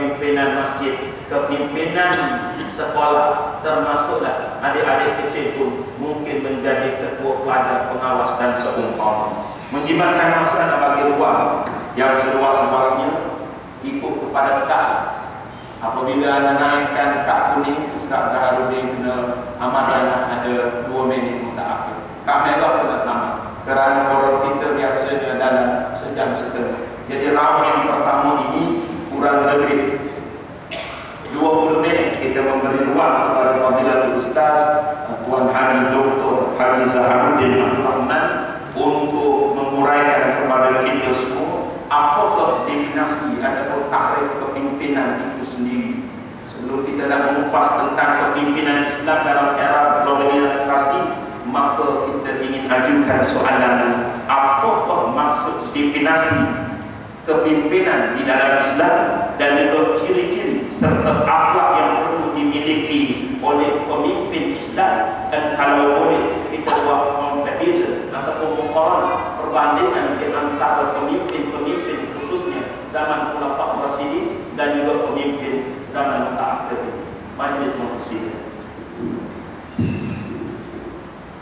kepimpinan masjid, kepimpinan sekolah, termasuklah adik-adik kecil pun mungkin menjadi ketua pelajar, pengawas dan seumpama. Menjimatkan masa nak bagi ruang yang seluas-luasnya ikut kepada kad. Apabila anda naikkan kad kuning, Ustaz Zaharuddin kena amanah ada 2 minit untuk akhir. Kad merah kena tamat, kerana forum kita biasanya dalam sejam setengah. Jadi round yang pertama ini kurang lebih 20 minit kita memberi ruang kepada Fadilatul Ustaz Tuan Haji Dr. Haji Zaharuddin Abdul Rahman untuk menguraikan kepada kita semua apakah definisi ataupun takrif kepimpinan itu sendiri. Sebelum kita nak mengupas tentang kepimpinan Islam dalam era globalisasi, maka kita ingin ajukan soalan, apakah maksud definisi kepimpinan di dalam Islam dan juga ciri-ciri serta akhlak yang perlu dimiliki oleh pemimpin Islam, dan kalau boleh kita buat competition ataupun muqaranah, perbandingan di antara pemimpin-pemimpin khususnya zaman Khulafaur Rasyidin dan juga pemimpin zaman mutaakhir. Majlis Muhsin.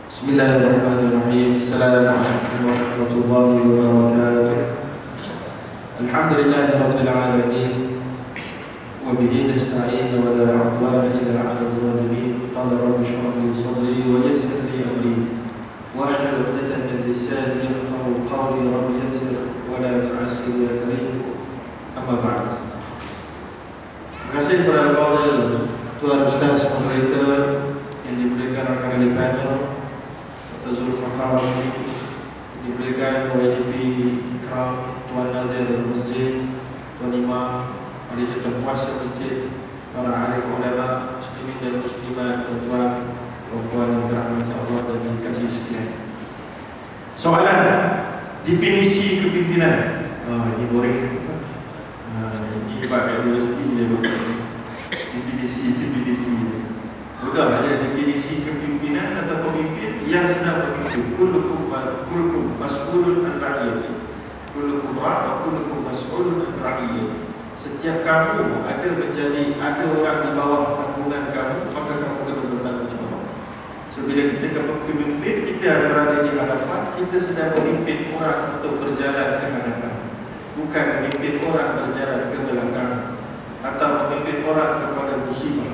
Bismillahirrahmanirrahim. Assalamualaikum warahmatullahi wabarakatuh. Alhamdulillahi rabbil alamin. وبه نستعين ولا عدوان إلا على الظالمين. قال رب اشرح لي صدري ويسر لي أمري واحلل عقدة من لساني يفقهوا قولي. رب يسر ولا تعسر يا كريم. أما بعد. Terima kasih kepada Fadil Tuan Ustaz Moderator yang diberikan rekan-rekan di panel, Dr. Zulfaqar, diberikan YDP Ikram, Tuan Nadir Masjid, Tuan Imam, Ahli Kuasa Masjid, para ahli ulama, muslimin dan muslimat, tuan-tuan, puan-puan yang dirahmati Allah dan dikasihi sekalian. Soalan definisi kepimpinan. Ini boring. Ini pakai universiti dia definisi. Mudah aja definisi kepimpinan atau pemimpin yang sedang berpimpin. Kullukum mas'ulun an ra'iyati. Kullukum ra'in wa kullukum mas'ulun an ra'iyati. Setiap kamu ada orang di bawah tanggungan kamu, maka kamu kena bertanggung jawab. So bila kita kepemimpin, kita berada di hadapan, kita sedang memimpin orang untuk berjalan ke hadapan, bukan memimpin orang berjalan ke belakang atau memimpin orang kepada musibah.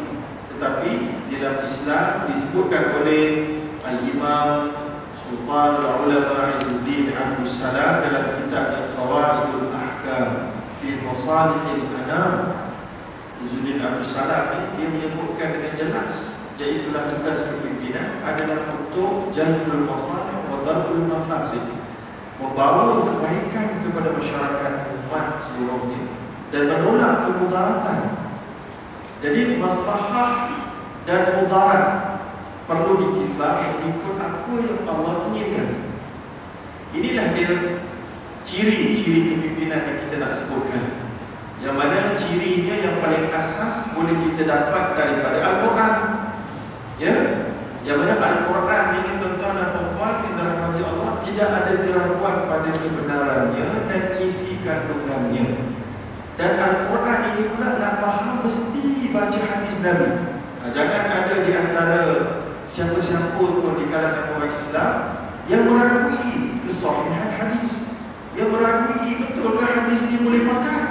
Tetapi dalam Islam disebutkan oleh Al-Imam Sultan Al-Ulama Izzuddin Abdul Salam dalam kitab Qawaidul Ahkam fi Masalihil Anam. Izzuddin Abdul Salam dia menyebutkan dengan jelas, iaitulah tugas kepimpinan adalah untuk jalbul masalih wa darbul mafasid, membawa kebaikan kepada masyarakat umat seluruhnya dan menolak kemudaratan. Jadi maslahah dan mudarat perlu ditimbang mengikut apa yang Allah inginkan. Inilah dia ciri-ciri kepimpinan yang kita nak sebutkan, yang mana cirinya yang paling asas boleh kita dapat daripada Al-Quran, ya, yang mana Al-Quran ini tuan-tuan dan puan-puan yang dirahmati Allah tidak ada keraguan pada kebenarannya dan isi kandungannya. Dan Al-Quran ini pula nak faham mesti baca hadis Nabi. Jangan ada di antara siapa-siapa pun di kalangan orang Islam yang meragui kesahihan hadis, yang meragui betulkah hadis ini boleh makan,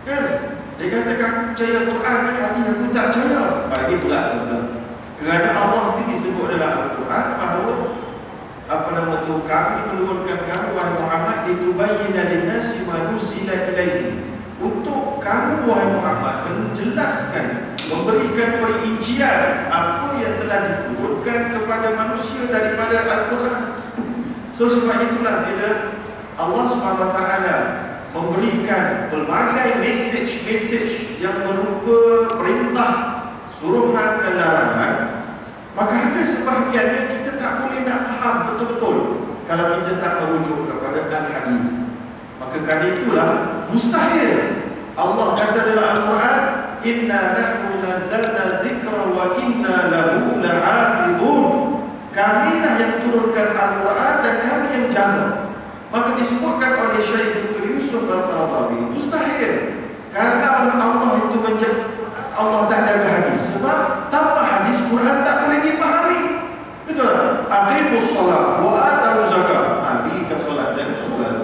kan? Dia katakan aku percaya Al-Quran ni, hadis aku tak percaya. Ini pula kerana Allah sendiri sebut dalam Al-Quran bahawa kami menurunkan kamu wahai Muhammad litubayyina lin-nasi ma nuzila ilaihim, untuk kamu wahai Muhammad menjelaskan, memberikan perincian apa yang telah diturunkan kepada manusia daripada Al-Quran. So sebab itulah bila Allah SWT memberikan pelbagai mesej yang berupa perintah, suruhan dan larangan, maka ada sebahagiannya kita tak boleh nak faham betul-betul kalau kita tak merujuk kepada Al-Hadith. Maka kerana itulah mustahil Allah kata dalam Al-Quran, inna nahnu nazzalna dzikra wa inna lahu lahafizun. Kamilah yang turunkan Al-Quran dan kami yang jaga. Maka disebutkan oleh Syekh Dr. Yusuf Al-Qaradawi, mustahil karena Allah Allah tak jaga hadis? Sebab tanpa hadis Quran tak boleh dipahami. Betul? Aqimus solat wa atuz zakat. Nabi kan solat dan solat.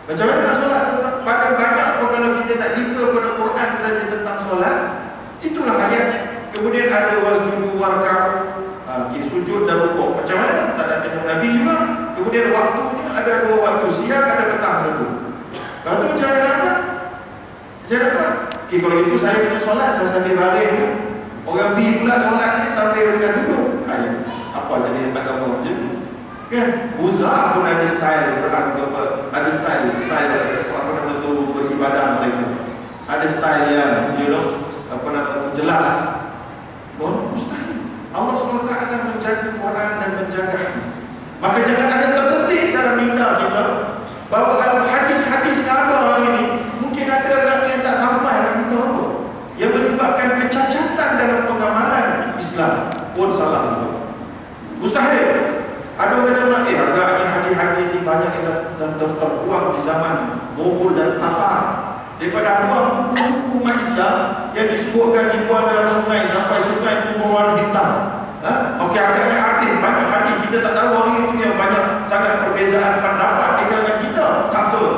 Macam mana nak solat? Pada banyak kalau kita nak refer pada Quran saja tentang solat, itulah ayatnya. Kemudian ada wasjudu warka'u, sujud dan rukuk. Macam mana? Tak ada tengok Nabi juga. Kemudian waktunya ada dua waktu, siang ada petang satu. Kalau tu macam mana nak? Macam mana? Okay, kalau itu saya punya solat, saya sambil baring. Orang B pula solat ni sambil dengan duduk. Apa jadi agama macam tu? Kan? Uzah pun ada style ada style apa nama tu beribadah mereka. Ada style yang apa nama tu jelas. Mustahil. Allah SWT menjaga Quran dan menjaga hati. Maka jangan ada terdetik dalam minda kita bahawa hadis-hadis yang ada hari ini mungkin ada orang yang tak sampai lagi tahu, yang menyebabkan kecacatan dalam pengamalan Islam pun salah juga. Mustahil. Ada orang kata, agaknya hadis-hadis ini banyak yang terbuang di zaman Mughul dan Tatar. Daripada buang buku-buku umat Islam yang disebutkan dibuang dalam sungai sampai sungai itu berwarna hitam. Okey, agaknya hadis, banyak hadis kita tak tahu hari itu yang banyak sangat perbezaan pendapat di kalangan kita. Takut.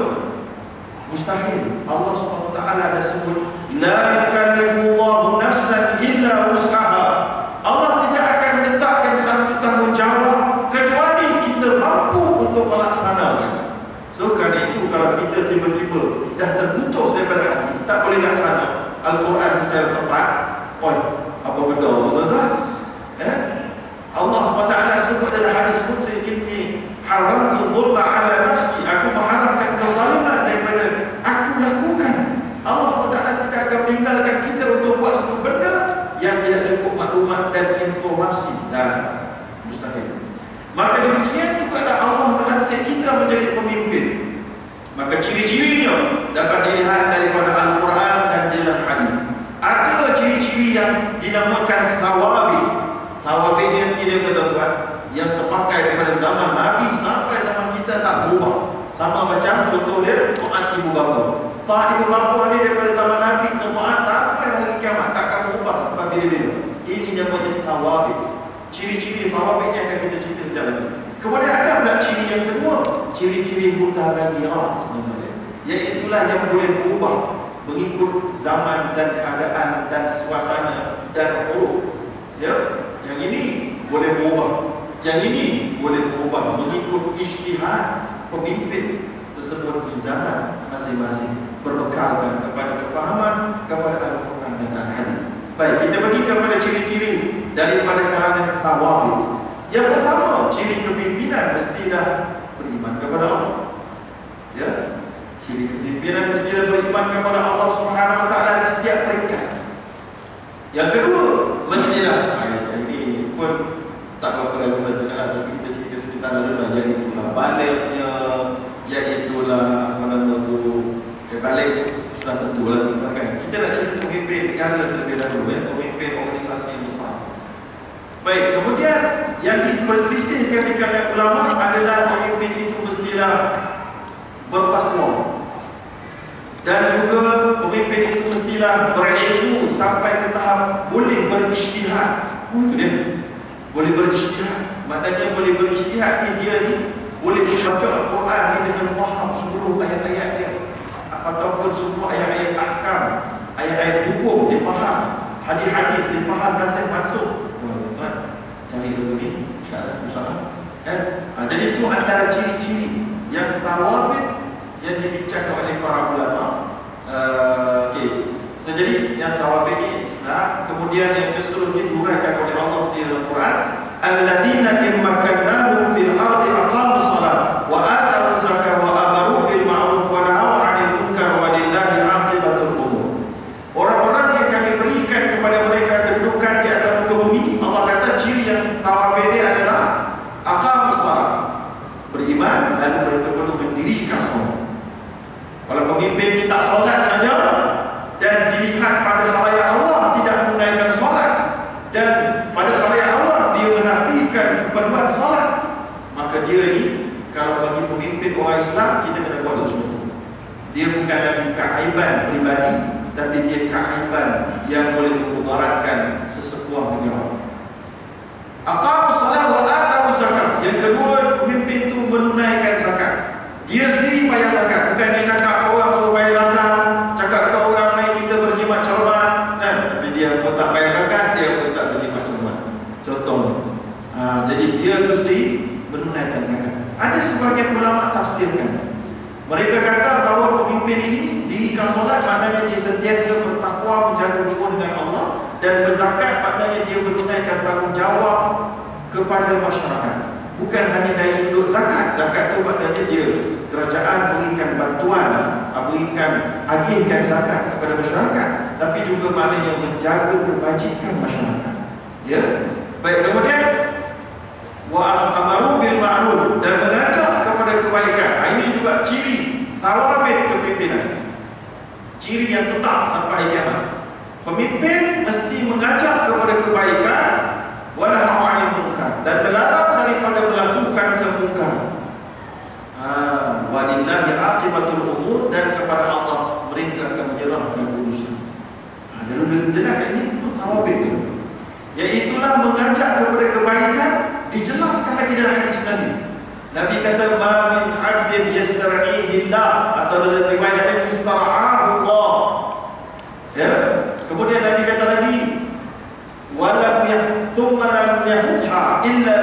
Mustahil. Allah SWT ada sebut, la yukallifullahu nafsan illa wus'aha. Allah tidak akan menetapkan satu tanggungjawab kecuali kita mampu untuk melaksanakan. So kerana itu kalau kita tiba-tiba dah terputus daripada hadis, tak boleh laksana Al-Quran secara tepat, apa benda tuan-tuan? Allah SWT sebut dalam hadis Qudsi, inni haramtu dhulma ala nafsi, aku mengharamkan kezaliman daripada aku lakukan. Allah SWT tidak akan meninggalkan kita untuk buat satu benda yang tidak cukup maklumat dan informasi. Mustahil. Maka demikian juga Allah melantik kita menjadi pemimpin. Maka ciri-cirinya dapat dilihat daripada Al-Quran dan dalam hadis. Ada ciri-ciri yang dinamakan tawabi. Tawabi ni tidak betul-betul yang terpakai daripada zaman Nabi sampai zaman kita tak berubah. Sama macam contoh dia taat ibu bapa. Taat ibu bapa ni daripada zaman Nabi ke taat sampai hari kiamat tak akan berubah sampai bila-bila. Ini namanya tawabi. Ciri-ciri tawabi yang akan kita cerita sekejap lagi. Kemudian ada pula ciri yang kedua, ciri-ciri mutaghayirat sebenarnya. Iaitulah yang boleh berubah mengikut zaman dan keadaan dan suasana dan huruf. Ya, yang ini boleh berubah. Yang ini boleh berubah mengikut ijtihad pemimpin tersebut di zaman masing-masing, berbekalkan kepada kefahaman kepada Al-Quran dan Al-Hadis. Baik, kita pergi kepada ciri-ciri daripada kalangan tawabit. Yang pertama, ciri kepimpinan mestilah beriman kepada Allah. Ya, ciri kepimpinan mestilah beriman kepada Allah Subhanahu Wa Taala di setiap peringkat. Yang kedua, mestilah ini pun tak berapa relevan juga, tapi kita cerita sebentar dulu lah. Yang itulah baliknya, iaitulah apa nama tu, balik tu sudah tentulah kan. Kita nak cerita pemimpin negara terlebih dahulu, pemimpin organisasi yang besar. Baik, kemudian yang diperselisihkan di kalangan ulama adalah pemimpin itu mestilah bertakwa, dan juga pemimpin itu mestilah berilmu sampai ke tahap boleh berijtihad. Itu dia, boleh berijtihad. Maknanya boleh berijtihad ni dia ni boleh membaca Al-Quran ni dengan faham seluruh ayat-ayat dia, ataupun semua ayat-ayat ahkam, ayat-ayat hukum dia faham, hadis-hadis dia faham, nasih maksud. Cari dulu ni, insyaAllah susah. Jadi itu antara ciri-ciri yang tawabit yang dibincangkan oleh para ulama. Okay. So, jadi yang tawabit ni Islam. Kemudian yang keseluruhnya diuraikan oleh Allah sendiri dalam Quran, alladzina immakannahum fil ardi aqamus salat wa atau zakah wa amaru bil ma'ruf wa nahaw 'anil munkar wa lillahi 'aqibatul umur. Orang-orang yang kami berikan kepada mereka kedudukan di atas muka bumi, Allah kata ciri yang tawabit ini adalah aqamus salat, beriman lalu mereka perlu mendirikan solat. Kalau pemimpin kita solat saja dan dilihat pada khalayak awam tidak menunaikan solat, dan pada khalayak awam dia menafikan keperluan solat, maka dia ni kalau bagi pemimpin orang Islam kita kena buat sesuatu. Dia bukan lagi keaiban pribadi, tapi dia keaiban yang boleh memudaratkan sesebuah negara. Aqamus salat wa atau zakat. Yang kedua, pemimpin itu menunaikan zakat. Dia sendiri bayar zakat, bukan dia cakap orang suruh bayar zakat, cakap ke orang lain kita berjimat cermat, kan? Tapi dia pun tak bayar zakat, dia pun tak berjimat cermat. Contohnya. Jadi dia mesti menunaikan zakat. Ada sebagian ulama tafsirkan. Mereka kata bahawa pemimpin ini dirikan solat maknanya dia sentiasa bertakwa, menjaga hubungan dengan Allah, dan berzakat maknanya dia menunaikan tanggungjawab kepada masyarakat. Bukan hanya dari sudut zakat. Zakat itu maknanya dia kerajaan berikan bantuan, berikan agihkan zakat kepada masyarakat, tapi juga maknanya menjaga kebajikan masyarakat. Ya. Baik, kemudian wa amaru bil ma'ruf, dan mengajak kepada kebaikan. Ini juga ciri thawabit kepimpinan, ciri yang tetap sampai kiamat. Pemimpin mesti mengajak kepada kebaikan, wala nahyi munkar, dan melarang daripada melakukan kemungkaran. Walillahi aqibatul umur, dan kepada Allah mereka akan menyerahkan urusan. Jadi jelas ini thawabit, iaitulah mengajak kepada kebaikan. Dijelaskan lagi dalam hadis Nabi. Nabi kata, "Ma min 'abdin yastar'ihi Allah," atau dalam riwayat yang mustara'ahu Allah. Ya. Kemudian Nabi kata lagi, "Wa lam thumma lam yahudha illa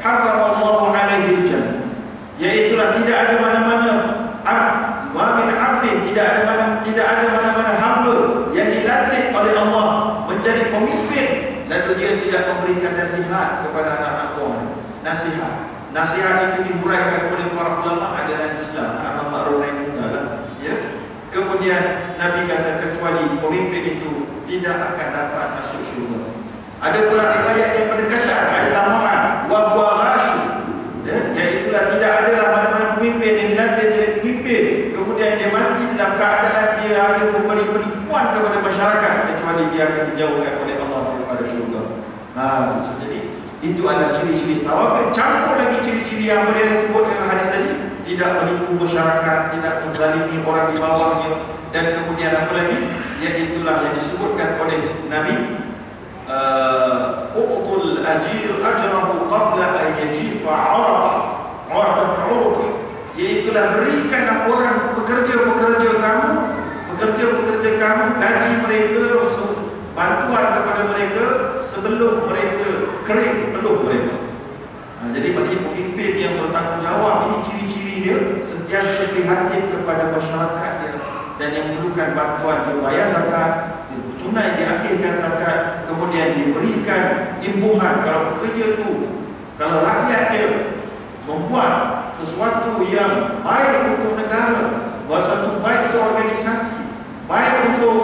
harrama Allah 'alaihi al-jannah." Iaitulah tidak ada mana-mana wa min 'abdin, tidak ada mana-mana hamba yang dilantik oleh Allah menjadi pemimpin lalu dia tidak memberikan nasihat kepada anak-anak buahnya. Nasihat itu dihuraikan oleh para ulama adalah Islam, amal ma'ruf nahi munkar. Ya. Kemudian Nabi kata kecuali pemimpin itu tidak akan dapat masuk syurga. Ada pula riwayat yang berdekatan, ada tambahan wa ghasy. Ya, iaitulah tidak adalah mana-mana pemimpin yang dilantik jadi pemimpin kemudian dia mati dalam keadaan dia ada memberi penipuan kepada masyarakat, kecuali dia akan dijauhkan oleh Allah daripada syurga. Jadi itu adalah ciri-ciri tawabit. Campur lagi ciri-ciri yang boleh disebut dalam hadis tadi, tidak menipu masyarakat, tidak menzalimi orang di bawahnya, dan kemudian apa lagi? Iaitulah yang disebutkan oleh Nabi, uqtul ajir ajrahu qabla an yajifa 'araqah, iaitulah berikan orang pekerja-pekerja kamu gaji mereka, bantuan kepada mereka sebelum mereka kering peluh mereka. Jadi bagi pemimpin yang bertanggungjawab, ini ciri-ciri dia sentiasa prihatin kepada masyarakat dia, dan yang memerlukan bantuan dia bayar zakat, dia tunai diagihkan zakat, kemudian diberikan imbuhan kalau pekerja tu, kalau rakyat dia membuat sesuatu yang baik untuk negara, buat sesuatu baik untuk organisasi, baik untuk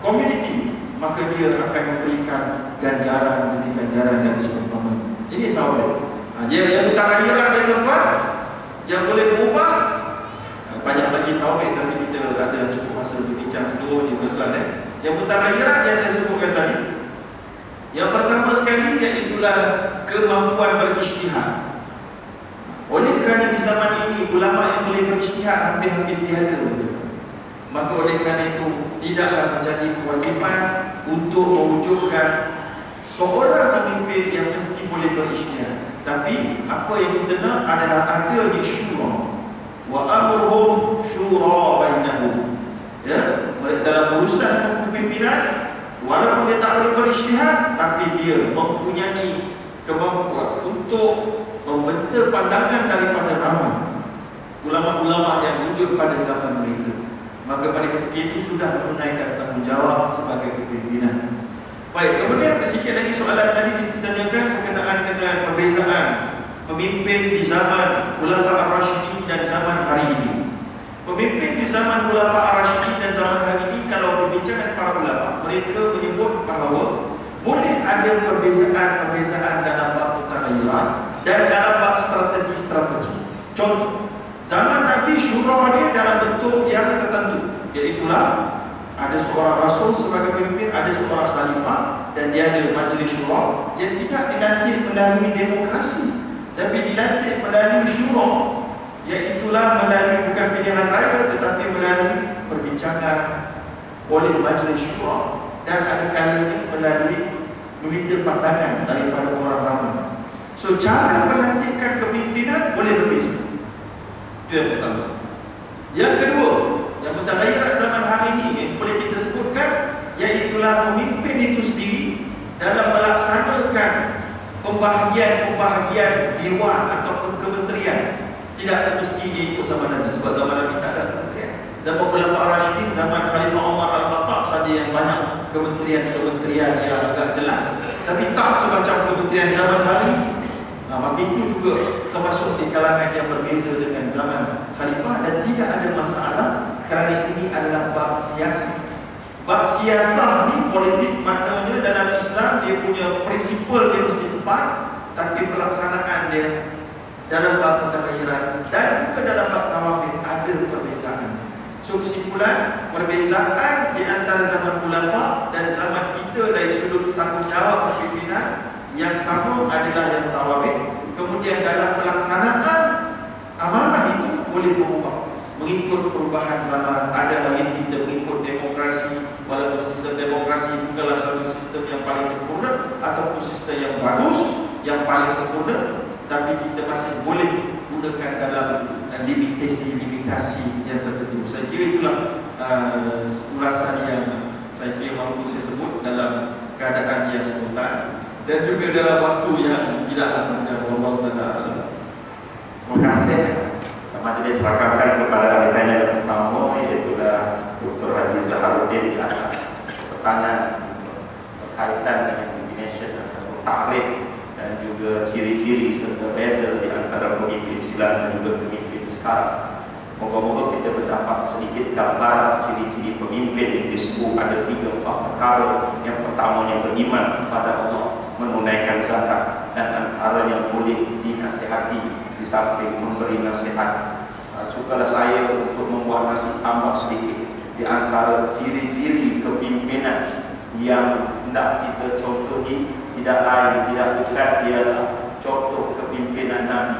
komuniti, maka dia akan memberikan ganjaran demi ganjaran dan sebagainya. Ini tawabit. Yang mutaghayyirat dia tuan, yang boleh berubah, banyak lagi tawabit, tapi kita ada cukup masa untuk bincang seluruhnya tuan. Yang mutaghayyirat yang saya sebutkan tadi, yang pertama sekali iaitulah kemampuan berijtihad. Oleh kerana di zaman ini ulama yang boleh berijtihad hampir-hampir tiada, maka oleh kerana itu tidaklah menjadi kewajipan untuk mewujudkan seorang pemimpin yang mesti boleh berijtihad. Tapi apa yang kita nak adalah adanya syura. Wa amruhum syura bainahum. Ya, dalam urusan kepimpinan, walaupun dia tak boleh berijtihad, tapi dia mempunyai kemampuan untuk membentuk pandangan daripada ramai ulama-ulama yang wujud pada zaman mereka. Maka pada ketika itu sudah menunaikan tanggungjawab sebagai kepimpinan. Baik, kemudian sedikit lagi soalan tadi ditanyakan berkenaan dengan perbezaan pemimpin di zaman Khulafa ar-Rasyidin dan zaman hari ini. Pemimpin di zaman Khulafa ar-Rasyidin dan zaman hari ini, kalau perbincangan para ulama, mereka menyebut bahawa boleh ada perbezaan dalam bab mutaghayyirat dan dalam bab strategi-strategi. Contoh, zaman Nabi syura dia dalam bentuk yang tertentu, iaitulah ada seorang rasul sebagai pemimpin, ada seorang khalifah, dan dia ada majlis syura yang tidak dilantik melalui demokrasi, tapi dilantik melalui syura, iaitulah melalui bukan pilihan raya tetapi melalui perbincangan oleh majlis syura. dan ada kalanya melalui meminta pandangan daripada orang ramai. So cara pelantikan kepimpinan boleh berbeza. Itu yang pertama. Yang kedua, yang mutaghayyirat zaman hari ini yang boleh kita sebutkan, iaitulah pemimpin itu sendiri dalam melaksanakan pembahagian dewan ataupun kementerian tidak semestinya ikut zaman Nabi, sebab zaman Nabi tak ada kementerian. Zaman Khulafaur Rasyidin, zaman Khalifah Umar Al-Khattab saja yang banyak kementerian-kementerian yang agak jelas, tapi tak semacam kementerian zaman hari ini. Maka itu juga termasuk di kalangan yang berbeza dengan zaman Khalifah, dan tidak ada masalah kerana ini adalah bab siasat. Bab siasat ni politik, maknanya dalam Islam dia punya prinsipal dia mesti tepat, tapi pelaksanaan dia dalam bab mutaghayyirat dan juga dalam bab tawabin ada perbezaan. So kesimpulan, perbezaan di antara zaman khulafa dan zaman kita dari sudut tanggungjawab kepimpinan yang sama adalah yang tawabin. Kemudian dalam pelaksanaan amanah itu boleh berubah mengikut perubahan zaman. Ada hari ini kita mengikut demokrasi, walaupun sistem demokrasi bukanlah satu sistem yang paling sempurna ataupun sistem yang bagus, yang paling sempurna, tapi kita masih boleh gunakan dalam limitasi yang tertentu. Saya kira itulah ulasan yang saya kira mampu saya sebut dalam keadaan yang spontan dan juga dalam waktu yang tidak panjang. Wallahu taala. Terima kasih. Majlis rakamkan kepada ahli tanya yang pertama, iaitu Dr. Haji Zaharuddin di atas pertanyaan berkaitan dengan definition atau takrif dan juga ciri-ciri serta beza di antara pemimpin silam dan juga pemimpin sekarang. Moga-moga kita mendapat sedikit gambar ciri-ciri pemimpin yang disebut ada 3-4 perkara. Yang pertamanya beriman kepada Allah, menunaikan zakat, dan antara yang boleh dinasihati di samping memberi nasihat. Sukalah saya untuk membuat nasi tambah sedikit di antara ciri-ciri kepimpinan yang hendak kita contohi, tidak lain tidak bukan ialah contoh kepimpinan Nabi.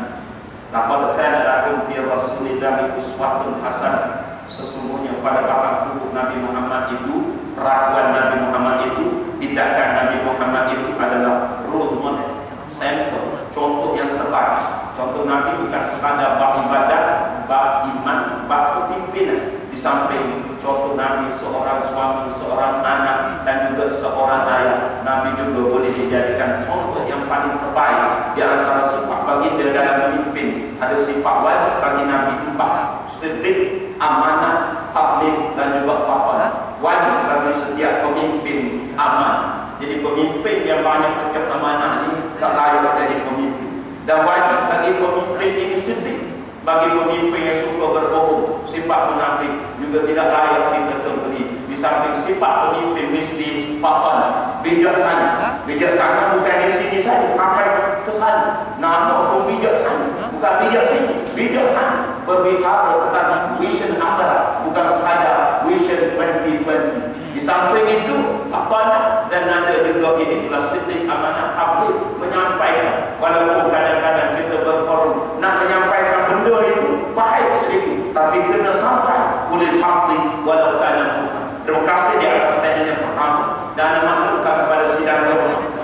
Laqad kana lakum fi Rasulillahi uswatun hasanah. Sesungguhnya pada babak tubuh Nabi Muhammad itu, perakuan Nabi Muhammad itu, tindakan Nabi Muhammad itu adalah role model, sampel, contoh yang terbaik. Contoh Nabi bukan sekadar bab ibadat, bab iman, bab kepimpinan. Di samping contoh Nabi seorang suami, seorang anak, dan juga seorang ayah, Nabi juga boleh dijadikan contoh yang paling terbaik. Di antara sifat baginda dalam memimpin, ada sifat wajib bagi Nabi 4: siddiq, amanah, tabligh, dan juga fatwa. Wajib bagi setiap pemimpin amanah. Jadi pemimpin yang banyak kerja amanah ini tak layak jadi pemimpin. Dan wajib bagi pemimpin ini siddiq. Bagi pemimpin yang suka berbohong, sifat munafik, juga tidak layak kita contohi. Di samping sifat pemimpin mesti fatwa, bijaksana. Bijaksana bukan di sini saja, sampai ke sana. Nama pun bijaksana, bukan bijak sini, bijaksana. Berbicara tentang vision akhirat, bukan sekadar vision 2020. Di samping itu fatwa, dan ada juga ini itulah siddiq, amanah, tabligh, menyampaikan. Walaupun kadang-kadang kita berforum nak menyampaikan benda itu baik sedikit, tapi kena sampai boleh hati walau kana muka. Terima kasih di atas tanya yang pertama, dan maklumkan kepada sidang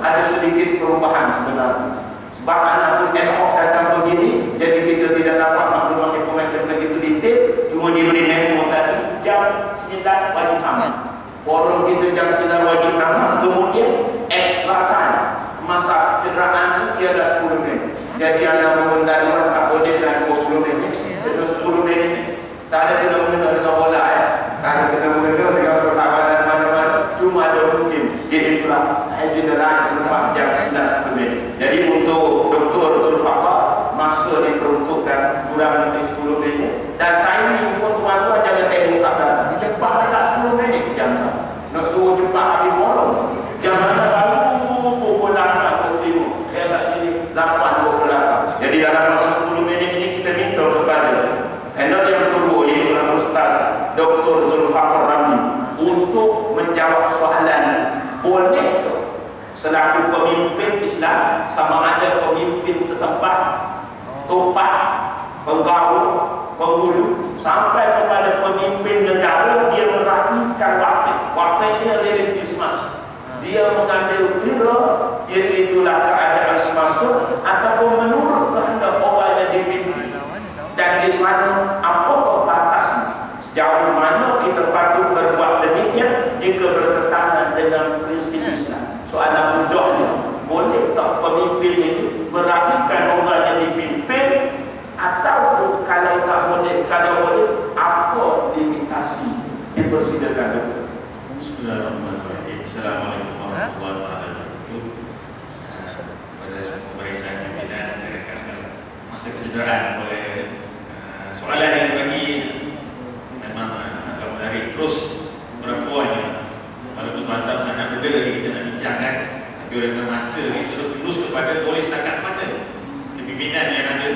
ada sedikit perubahan sebenarnya. Sebab anak pun ad hoc datang begini, jadi kita tidak dapat maklumat informasi begitu detail. Cuma diberi memo tadi jam 9 wajib aman. Forum kita jam 9 wajib aman. Kemudian extra time, masa kecederaan ini ada 10 minit. Jadi anda mengendaluan tak boleh dan 20 minit. Itu 10 minit. Tak ada kena-mengena dengan bola tak ada kena-mengena dengan pertahanan mana-mana. Cuma ada mungkin dia itulah agenda lain selepas jam 9-10 minit. Jadi untuk Dr. Zulfaqar, masa diperuntukkan kurang lebih 10 minit. Dan timing pun tuan-tuan jangan tengok kat belakang. Cepat dekat 10 minit jam sama. Nak suruh cepat habis forum. Jam mana tahu pukul 8 timur. Saya kat sini 8.28. Jadi dalam masa 10 minit ini kita minta kepada handle yang kedua, iaitu Ustaz Dr. Zulfaqar Ramli, untuk menjawab soalan boleh selaku pemimpin Islam, sama ada pemimpin setempat, topak, penggaul, penghulu, sampai kepada pemimpin negara, dia meraihkan wakil. Wakil ini religius masuk. dia mengambil kira iaitulah keadaan semasa ataupun menurut kehendak orang yang dipimpin. Dan di sana apakah batasnya? Sejauh mana kita patut berbuat demikian jika bertentangan dengan prinsip Islam? Soalan mudahnya, boleh tak pemimpin itu meragikan orang yang dipimpin? Ataupun kalau tak boleh, kalau boleh, apa limitasi? Dipersilakan dulu. Bismillahirrahmanirrahim. Assalamualaikum warahmatullahi wabarakatuh. Pada semua barisan pimpinan dan rekan sekalian, masa kecederaan oleh soalan yang dibagi memang akan menarik terus berapa walaupun mantap sangat benda lagi kita nak bincangkan, tapi oleh masa ni terus kepada boleh setakat mana kepimpinan yang ada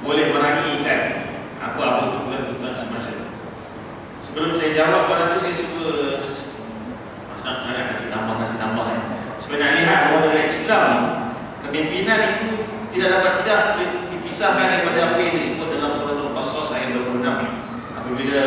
boleh meragikan apa-apa tuntutan semasa. Sebelum saya jawab soalan itu, saya suka saya kasih tambah sebenarnya lihat bahawa dalam Islam kepimpinan itu tidak dapat tidak dipisahkan daripada apa yang disebut dalam surah Al-Qasas ayat 26. Apabila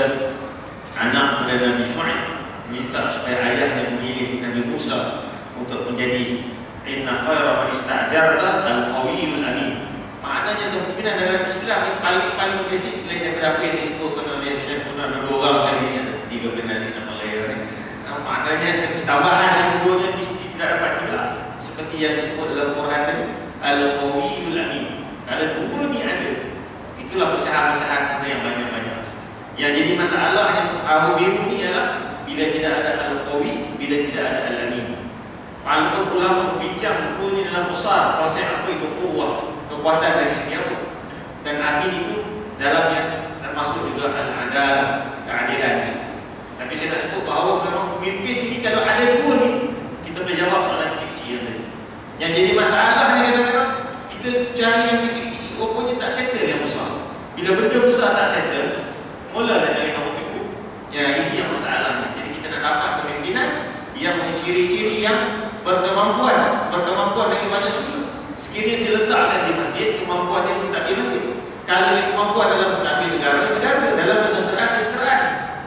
anak pada Nabi Shu'aib minta supaya ayahnya memilih Nabi Musa untuk menjadi inna khaira man ista'jarta al-qawiyul amin. Maknanya kepimpinan dalam Islam yang paling basic selain daripada apa yang disebutkan oleh Syekh Muhammad dua orang saya ini ada 3 benar di nama lain. Maknanya kestabahan yang keduanya mesti tidak dapat tidak seperti yang disebut dalam Quran tadi al-qawiyul amin. Kalau dua ni ada, itulah pecahan-pecahan kita yang banyak-banyak. Yang jadi masalah yang ahu biru ni ialah bila tidak ada al-qawi, bila tidak ada al-amin. Walaupun ulama berbincang dua ni dalam besar konsep apa itu kuwah, kekuatan dari segi apa, dan amin itu dalamnya termasuk juga al-adal, keadilan. Tapi saya tak sebut bahawa memang pemimpin ini kalau ada dua ni, kita boleh jawab soalan kecil-kecil yang tadi. Yang jadi masalah ni kadang-kadang kita cari yang kecil-kecil, rupanya tak settle yang besar. Bila benda besar tak settle, mulalah cari nombor tipu. Ya, ini yang masalahnya. Jadi kita nak dapat kepimpinan yang menciri-ciri yang berkemampuan dari banyak sudut. Sekiranya diletakkan di masjid, kemampuan dia pun tak di masjid. Kalau dia kemampuan dalam mentadbir negara, dalam ketenteraan,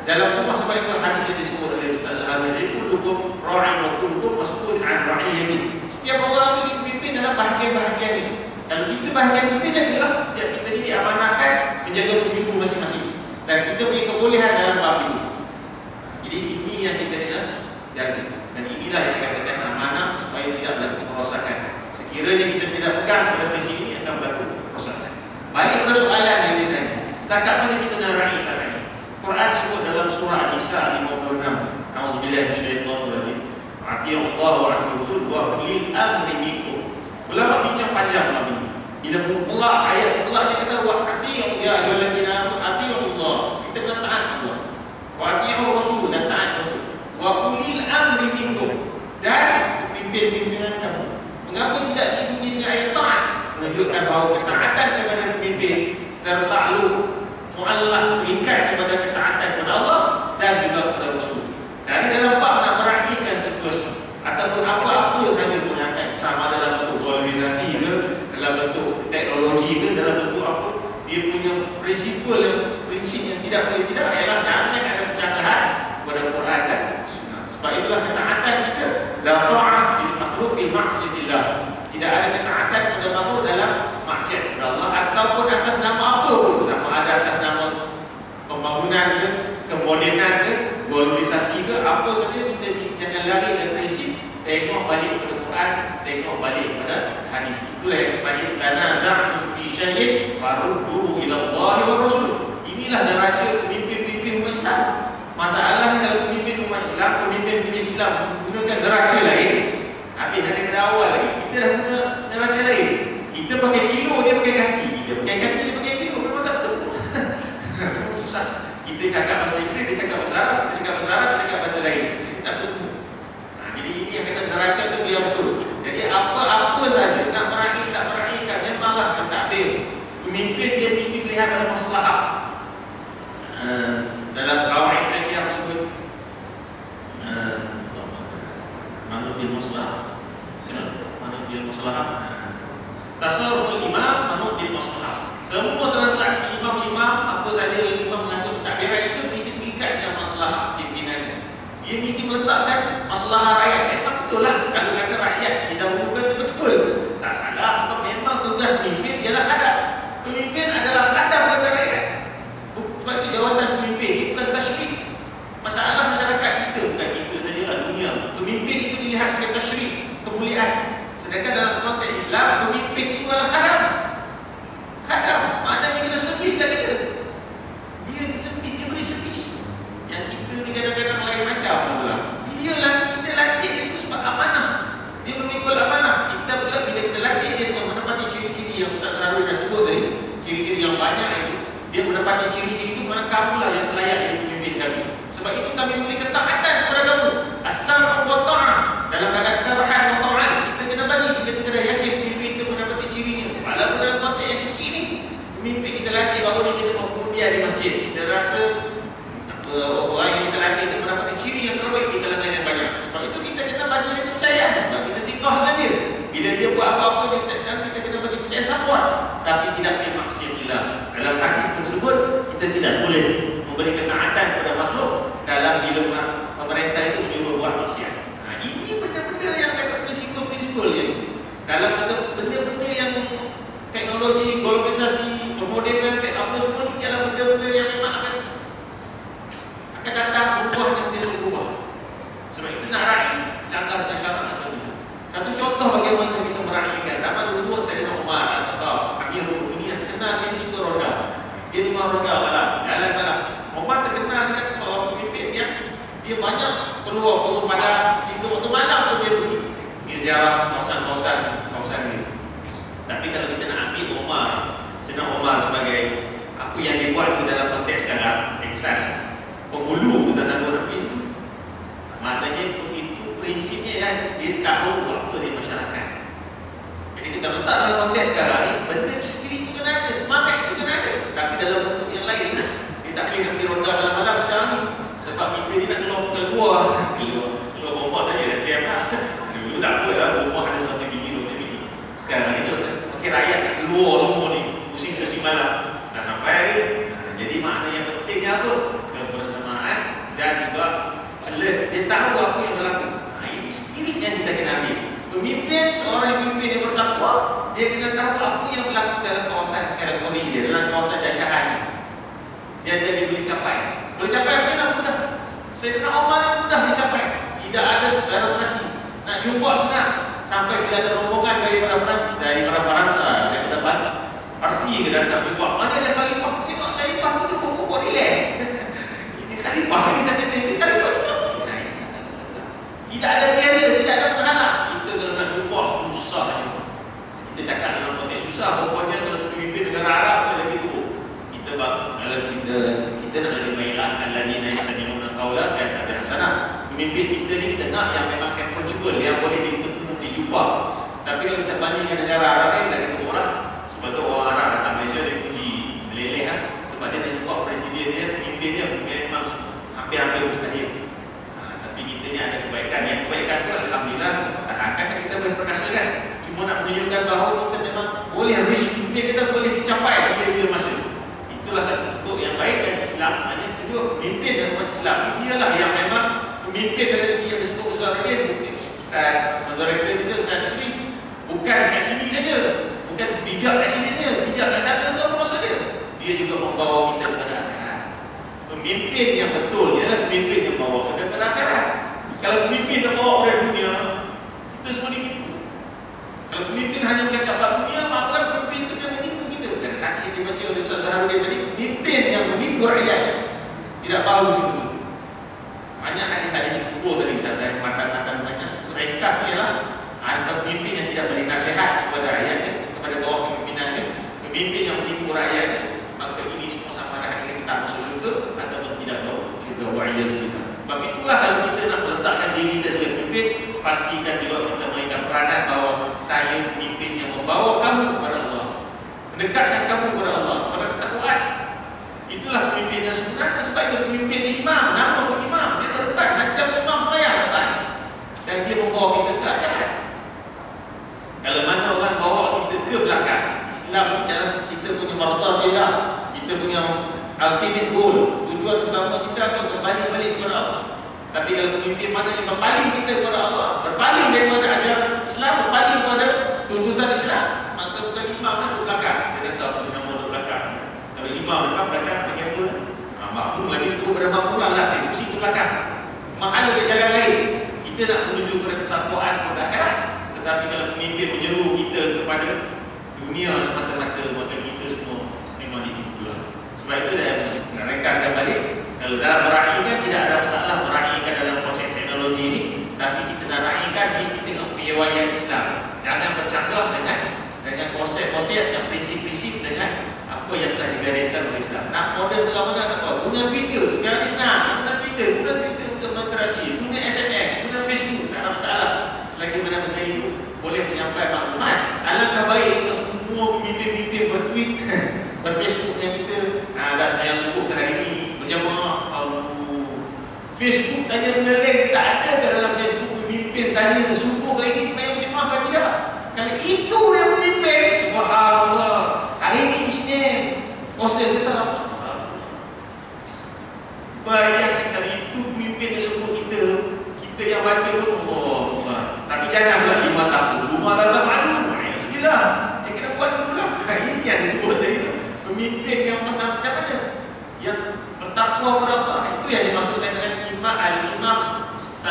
dalam rumah sebaliknya hadis yang disebut oleh Ustaz Al-Azhar, kullukum ra'in wa kullukum mas'ulun 'an ra'iyatihi. Setiap orang itu dipimpin dalam bahagian-bahagian ini. Kalau kita bahagian pimpinan ialah setiap kita ini diamanahkan menjaga penghibur masing-masing. Dan kita punya kebolehan dalam bab itu. Jadi ini yang kita kena jaga. Dan inilah yang dikatakan amanah supaya tidak berlaku kerosakan. Sekiranya kita tidak pegang pada prinsip ini akan berlaku kerosakan. Baik pada soalan yang kita tanya, setakat mana kita nak raihkan ini? Quran sebut dalam surah An-Nisa 56. Auzubillahi minasyaitonir rajim. Atii'ullah wa atii'ur wa ulil amri minkum. Ulama bincang panjang malam ini. Bila pula ayat pula dia kata wa atii'u ya ayyuhalladzina amanu atii'ullah. Kita kena taat Allah. Wa atii'ur rasul dan taat rasul. Wa ulil amri minkum. Dan pimpinan kamu. Mengapa tidak diikuti dengan ayat taat? Menunjukkan bahawa ketaatan kepada pemimpin tertakluk muallaq terikat kepada ketaatan kepada Allah dan juga kepada Rasul. Dari dalam bab nak meraihkan situasi ataupun apa-apa saja pun akan sama dalam bentuk globalisasi ke, dalam bentuk teknologi ke, dalam bentuk apa, dia punya prinsip yang tidak boleh tidak ialah jangan ada pencerahan kepada Quran dan Sunnah. Sebab itulah ketaatan kita la ta'ah bil makhluq fi ma'siyatillah. Tidak ada ketaatan kepada makhluk dalam maksiat kepada Allah ataupun atas nama apa pun, sama ada atas nama pembangunan ke, kemodenan ke, globalisasi ke, apa saja kita jangan lari dari prinsip tengok balik pada Quran, tengok balik pada hadis. Itulah yang dipanggil tanaza'tum fi syai'in farudduhu ila Allah wa Rasul. Inilah neraca pemimpin-pemimpin umat Islam. Masalahnya kalau pemimpin umat Islam, pemimpin Islam gunakan neraca lain, habis ada pada awal lagi kita dah guna neraca lain. Kita pakai kilo, dia pakai kaki. Kita pakai kaki, dia pakai kilo. Memang tak betul. Susah. Kita cakap bahasa Inggeris, dia cakap bahasa Arab, dia cakap bahasa Arab, dia cakap bahasa lain. Tak betul. Jadi ini yang kata neraca itu biar betul. Jadi apa-apa saja nak meraih, tak meraihkan, memanglah mentadbir. Pemimpin dia mesti melihat dalam maslahah. Dalam kawaid tadi aku sebut manut bil maslahah. Manut bil maslahah. Tasarruful imam manut bil maslahah. Semua transaksi imam-imam, apa saja imam mengatur pentadbiran itu mesti terikat dengan maslahah pimpinannya. Dia mesti meletakkan maslahah rakyat. Memang betul lah kalau kata rakyat didahulukan itu betul. Tak salah sebab memang tugas pemimpin ialah khadam. Pemimpin adalah khadam kepada rakyat. Sebab itu jawatan pemimpin ini bukan tashrif. Masalah masyarakat kita, bukan kita sajalah, dunia. Pemimpin itu dilihat sebagai tashrif, kemuliaan. Sedangkan dalam konsep Islam, pemimpin itu adalah khadam. Khadam, maknanya kita servis dah kita. Dia servis, dia beri servis. Yang kita ni kadang-kadang lain macam pula. Dia lah, kita latih dia tu sebab amanah. Dia memikul amanah. Kita pula bila kita latih dia menepati ciri-ciri yang Ustaz Harun dah sebut tadi, ciri-ciri yang banyak itu. Dia menepati ciri-ciri itu, mana kamulah yang selayak jadi pemimpin kami. Sebab itu kami beri ketaatan kepada kamu. As-sam'u wa ta'ah. Dalam keadaan karahan wa ta'ah, kita kena bagi bila kita dah yakin pemimpin itu menepati cirinya. Walaupun dalam konteks yang kecil ni, pemimpin kita latih bahawa ni kita mampu dia di masjid. Kita rasa orang yang kita latih itu menepati ciri yang terbaik di kalangan yang banyak. Sebab itu kita kena bagi dia kepercayaan. Sebab kita singgah dengan dia. Bila dia buat apa-apa, kita kena bagi percaya sabar. Tapi tidak fi maksiatillah. Dalam hadis tersebut, kita tidak boleh memberi ketaatan kepada makhluk dalam bila pemerintah itu menyuruh buat maksiat. Ini benda-benda yang kata prinsip-prinsip ni. Dalam benda-benda yang teknologi, globalisasi, kemodernan, apa semua ni adalah benda-benda yang memang akan datang berubah dan sentiasa berubah. Sebab itu nak raih, jangan syarat atau tidak. Satu contoh bagaimana kita meraihkan. Zaman dulu Sayyidina Umar atau Amirul Mukminin terkenal dia ni suka roda. Dia ni mahu roda malam, jalan malam. Umar terkenal dengan seorang pemimpin yang dia banyak keluar pada situ waktu malam pun dia pergi. Dia ziarah kawasan ni. Tapi kalau kita nak ambil Sayyidina Umar sebagai apa yang dia buat itu dalam konteks sekarang, Texan, penghulu kita sanggup habis itu. Maknanya itu prinsipnya kan, dia tahu apa di masyarakat. Jadi kita letak dalam konteks sekarang ni, benda sendiri itu kena ada, semangat itu kena ada. Tapi dalam bentuk yang lain, dia tak boleh nak pergi ronda malam-malam sekarang ni. Sebab kita ni nak keluar keluar bomba saja dah tiap lah. Dulu tak apa lah, bomba ada 1 biji, 2 biji. Sekarang ni kalau makin rakyat nak keluar semua ni, pusing-pusing malam, dah sampai hari. Jadi makna yang pentingnya apa? Kebersamaan dan juga alert. Dia tahu apa yang berlaku. Ini spirit yang kita kena ambil. Pemimpin, seorang pemimpin yang bertakwa, dia kena tahu apa yang berlaku dalam kawasan teritori dia, dalam kawasan jajahan dia jadi boleh capai. Boleh capai apa yang mudah. Sayyidina Umar yang mudah dicapai. Tidak ada birokrasi. Nak jumpa senang. Sampai bila ada rombongan daripada Faransa, daripada Parsi ke datang jumpa. Mana ada khalifah? Tengok khalifah itu pokok relax. Ini khalifah ini saja. Ini khalifah Islam. Tidak ada tiada, tidak ada penghalang. Kita kalau nak jumpa susah. Kita cakap dalam konteks susah. Pokoknya kalau pemimpin negara Arab lagi tu. Kita kalau kita nak jadi baiklah alladzina yastami'una qawla fayattabi'una ahsana. Pemimpin kita ni kita nak yang memang approachable, yang boleh dijumpa. Tapi kalau kita bandingkan negara Arab ni, dah kita orang. Sebab tu orang Arab datang Malaysia dia puji meleleh kan. Sebab dia nak jumpa presiden dia, pemimpin dia memang hampir-hampir mustahil. Tapi kita ni ada kebaikan. Yang kebaikan tu alhamdulillah kita pertahankan dan kita boleh perkasakan. Cuma nak menunjukkan bahawa kita memang boleh reach, pemimpin kita boleh dicapai bila-bila masa. Itulah satu bentuk yang baik dan Islam sebenarnya itu pemimpin dan umat Islam. Ialah yang memang pemimpin dari segi yang disebut usaha dia, mungkin Ustaz, moderator kita Ustaz Tasmi, bukan kat sini saja, bukan bijak kat sini saja, bijak kat sana tu apa maksud dia? Dia juga membawa kita kepada akhirat. Pemimpin yang betul ialah pemimpin yang membawa kita kepada akhirat. Kalau pemimpin yang membawa kepada dunia, kita semua ditipu. Kalau pemimpin hanya cakap bab dunia, maka pemimpin itu yang menipu kita. Dan hadis yang dibaca oleh Ustaz Zaharuddin tadi, pemimpin yang menipu rakyatnya tidak tahu situ. Banyak hadis-hadis yang kubur tadi kita ada mata-mata banyak. Ringkasnya lah, ada pemimpin yang tidak beri nasihat kepada rakyatnya, kepada bawah kepemimpinannya, pemimpin yang menipu rakyatnya, maka ini semua sama ada hari kita masuk syurga ataupun tidak masuk syurga. Wa'iyazulillah. Sebab itulah kalau kita nak meletakkan diri kita sebagai pemimpin, pastikan juga kita mainkan peranan bahawa saya pemimpin yang membawa kamu kepada Allah, mendekatkan kamu kepada Allah, kepada ketakwaan. Itulah pemimpin yang sebenarnya. Sebab itu pemimpin ni imam, nama pun imam, dia terdepan macam imam sembahyang depan. Dan dia membawa kita ke akhirat. Kalau mana orang bawa kita ke belakang, Islam ni dalam kita punya martabat, kita punya ultimate goal, tujuan utama kita akan kembali balik kepada Allah. Tapi kalau pemimpin mana yang berpaling kita kepada Allah, berpaling kita nak menuju kepada ketakwaan pada akhirat. Tetapi kalau pemimpin menyeru kita kepada dunia semata-mata, maka kita semua memang ditipulah. Sebab itu saya nak ringkaskan balik. Kalau dalam meraihkan tidak ada masalah meraihkan dalam proses teknologi ini, tapi kita nak raihkan mesti tengok piawaian Islam. Jangan bercanggah dengan konsep-konsep yang prinsip-prinsip dengan apa yang telah digariskan oleh Islam. Nak model tengah mana tak tahu. Guna Twitter sekarang Islam, guna Twitter untuk menterasi, guna SMS, guna Facebook, tak ada masalah. Selagi mana benda itu boleh menyampaikan maklumat. Alangkah baik kalau semua pemimpin-pemimpin bertweet, berfacebook yang kita dah sebenarnya subuh ke hari ini berjamaah. Facebook tanya benda lain, tak ada ke dalam Facebook pemimpin tanya subuh hari ini sebenarnya berjamaah ke tidak? Kalau itu dia pemimpin, subhanallah. Hari ini Isnin, Muslim kita subhanallah. Bayangkan kalau itu pemimpin dia sebut kita yang baca pun Allah. Tapi jangan pula 5 tahun. Rumah dalam malu. Alhamdulillah. Yang kita buat dulu lah. Ini yang disebut tadi tu. Pemimpin yang macam mana? Yang bertakwa kepada Allah. Itu yang dimaksudkan dengan al-imam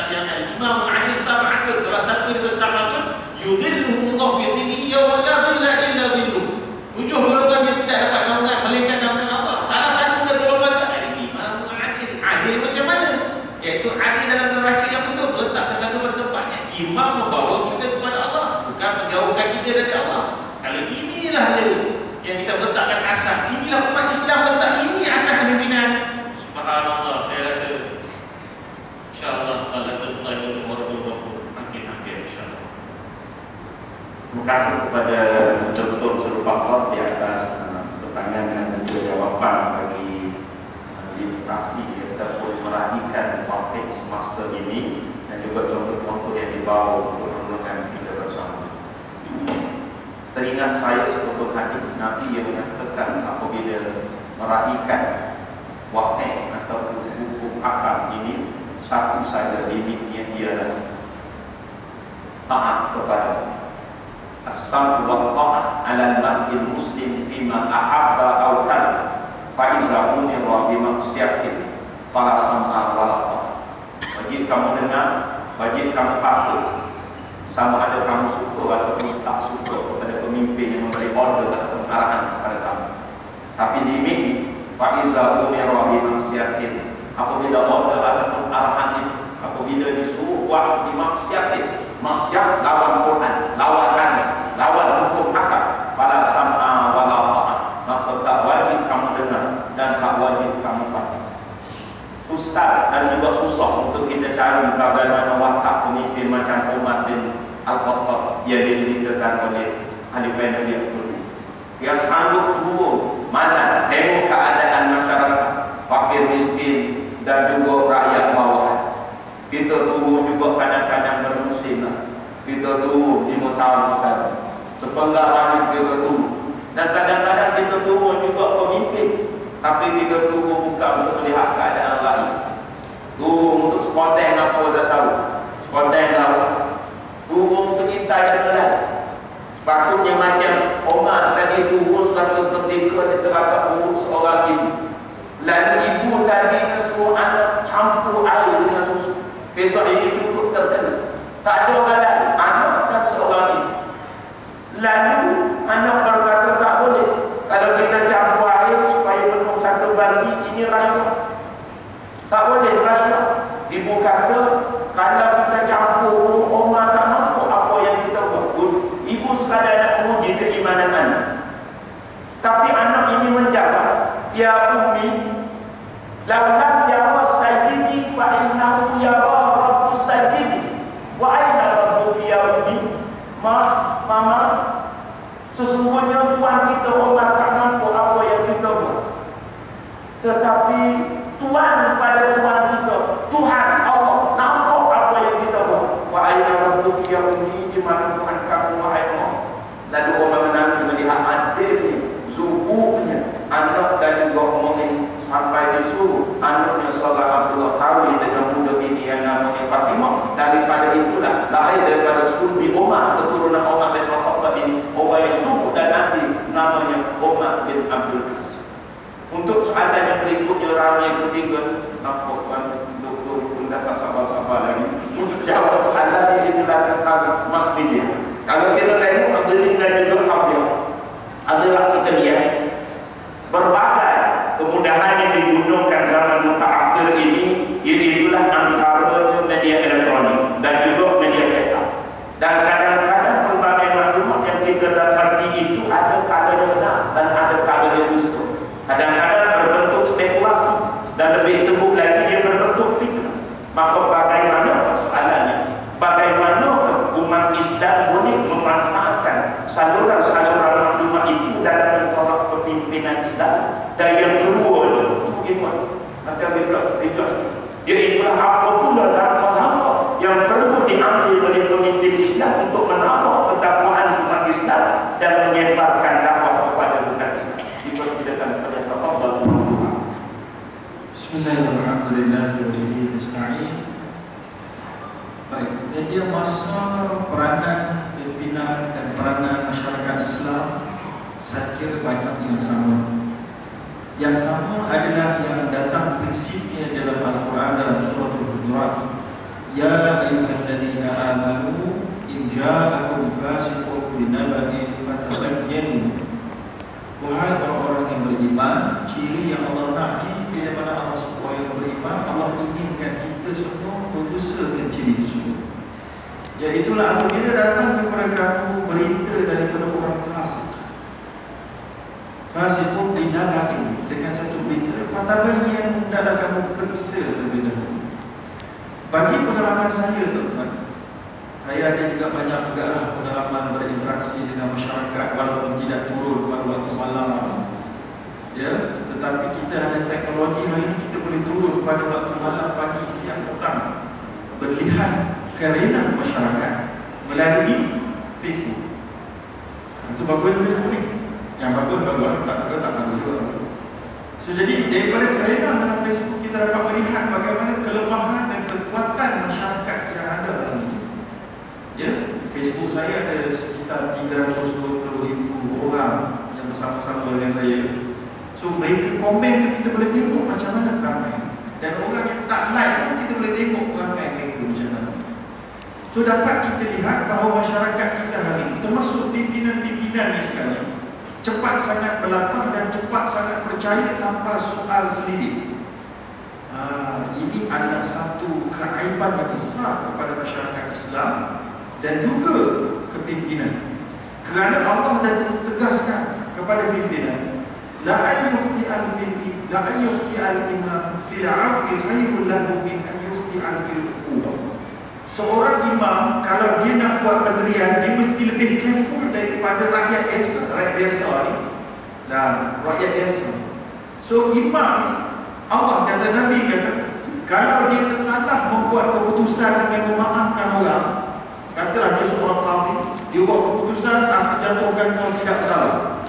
yang al-imam adil sab'atun. Salah satu daripada sab'atun yudhilluhullah fi dhillihi yawma la dhilla illa dhilluh. 7 golongan yang tidak dapat naungan melainkan naungan Allah. Salah satu dari golongan itu al-imam adil. Adil macam mana? Iaitu adil dalam neraca yang betul, letakkan satu pada tempatnya. Imam membawa kita kepada Allah, bukan menjauhkan kita dari Allah. Kalau inilah yang kita letakkan asas, inilah umat Islam letak, ini asas kepimpinan. Subhanallah, saya rasa insya-Allah Allah makin hampir insya-Allah. Terima kasih kepada Dr. Surfakot di atas pertanyaan dan juga jawapan bagi literasi ataupun meraihkan konteks masa ini dan juga contoh-contoh yang dibawa untuk renungan kita bersama. Teringat saya sebuah hadis Nabi yang menyatakan apabila meraihkan konteks atau hukum akal ini, satu saja limitnya ialah taat kepada as-sam wa ta'at 'ala al-mar'il muslim fima ahabba aw kana fa iza umira bi maksiatin fala sam'a wala ta'at. Wajib kamu dengar, wajib kamu patuh, sama ada kamu suka atau tak suka kepada pemimpin yang memberi order atau arahan kepada kamu. Tapi limit fa iza umira bi maksiatin, apabila order atau arahan itu, apabila disuruh buat di maksiatin, maksiat lawan Quran, lawan hadis, lawan hukum akal, pada sam'a wala ta'at, maka tak wajib kamu dengar dan tak wajib kamu patuh. Susah dan juga susah untuk kita cari bagaimana watak pemimpin macam Umar bin Al-Khattab yang diceritakan oleh ahli panel yang sanggup turun mana tengok keadaan masyarakat fakir miskin dan juga rakyat bawah. Kita turun juga kadang-kadang bermusim, kita turun 5 tahun sekali, sepenggal hari kita turun, dan kadang-kadang kita turun juga pemimpin, tapi kita turun bukan untuk melihat keadaan lain, turun untuk spontan apa dah tahu, spontan tahu, turun untuk intai benda lain. Sepatutnya macam Omar tadi turun suatu ketika dia terangkat urut seorang ibu, lalu ibu tadi suruh anak campur air dengan susu. Besok ini cukup terkena, tak ada orang lain, anak dan seorang ibu. Lalu anak berkata tak boleh, kalau kita campur air supaya penuh satu bagi, ini rasuah, tak boleh rasuah. Ibu kata kalau kita campur, Omar tak mampu apa yang kita buat. Ibu sekadar nak menguji keimanan anak. Tapi anak ini menjawab, ya ummi, laulam ya sayyidi fa innahu ya rabbus sayyidi wa aina rabbuki ya ummi. Mama, sesungguhnya Tuhan kita Omar tak mampu apa yang kita buat, tetapi Tuhan pada Tuhan kita, Tuhan Allah nampak apa yang kita buat. Wa aina rabbuki ya ummi, di mana Tuhan kamu wahai Allah. Lalu Omar menanti melihat adilnya, zuhurnya anak dan juga mungkin sampai disuruh anaknya Saudara Abdullah kahwin dengan budak ini yang namanya Fatimah. Daripada itulah lahir daripada sulbi Umar, keturunan Umar bin Khattab ini orang yang zuhud dan adil, namanya Umar bin Abdul Aziz. Untuk soalan yang berikutnya, ramai ketiga, apa Doktor pun dapat sabar-sabar lagi untuk jawab diambil oleh pemimpin Islam untuk menambah ketakwaan umat Islam dan menyebarkan dakwah kepada bukan Islam. Dipersilakan kepada tafadhal. Bismillahirrahmanirrahim. Baik, dia masa peranan pimpinan dan peranan masyarakat Islam saja banyak yang sama. Yang sama adalah yang datang prinsipnya dalam Al-Quran dalam surah Al-Hujurat. Ya ayyuhalladzina amanu in ja'akum fasiqun binaba'in fatabayyanu. Wahai orang-orang yang beriman, ciri yang Allah nak ni bila mana Allah semua yang beriman, Allah inginkan kita semua berusaha dengan ciri tersebut. Iaitulah apabila datang kepada kamu berita daripada orang fasik. Fasikun binaba'in, dengan satu berita, fatabayyanu, hendaklah kamu periksa terlebih dahulu. Bagi pengalaman saya, tuan-tuan, saya ada juga banyak jugalah pengalaman berinteraksi dengan masyarakat walaupun tidak turun pada waktu malam. Ya, tetapi kita ada teknologi hari ini, kita boleh turun pada waktu malam, pagi, siang, petang, berlihat kerana masyarakat melalui Facebook. Itu bagus Facebook ni. Yang bagus, tak bagus juga. So, jadi daripada kerana dalam Facebook kita dapat melihat bagaimana kelemahan dan kekuatan masyarakat yang ada hari ini. Ya, Facebook saya ada sekitar 320,000 orang yang bersama-sama dengan saya. So, mereka komen tu kita boleh tengok macam mana ramai. Dan orang yang tak like pun kita boleh tengok ramai mereka macam mana. So, dapat kita lihat bahawa masyarakat kita hari ini, termasuk pimpinan-pimpinan ni sekarang, cepat sangat melatah dan cepat sangat percaya tanpa soal selidik. Ini adalah satu keaiban yang besar kepada masyarakat Islam dan juga kepimpinan. Kerana Allah dah tegaskan kepada pimpinan, la ayyuhti al-imam fil 'afwi khairul lahu min an yuhti al-fil uqudah. Seorang imam kalau dia nak buat pendirian, dia mesti lebih careful daripada rakyat biasa. Rakyat biasa ni rakyat biasa. So imam, Allah kata, Nabi kata, kalau dia tersalah membuat keputusan dengan memaafkan orang, katalah dia seorang qadhi, dia buat keputusan aku jatuhkan kau tidak salah,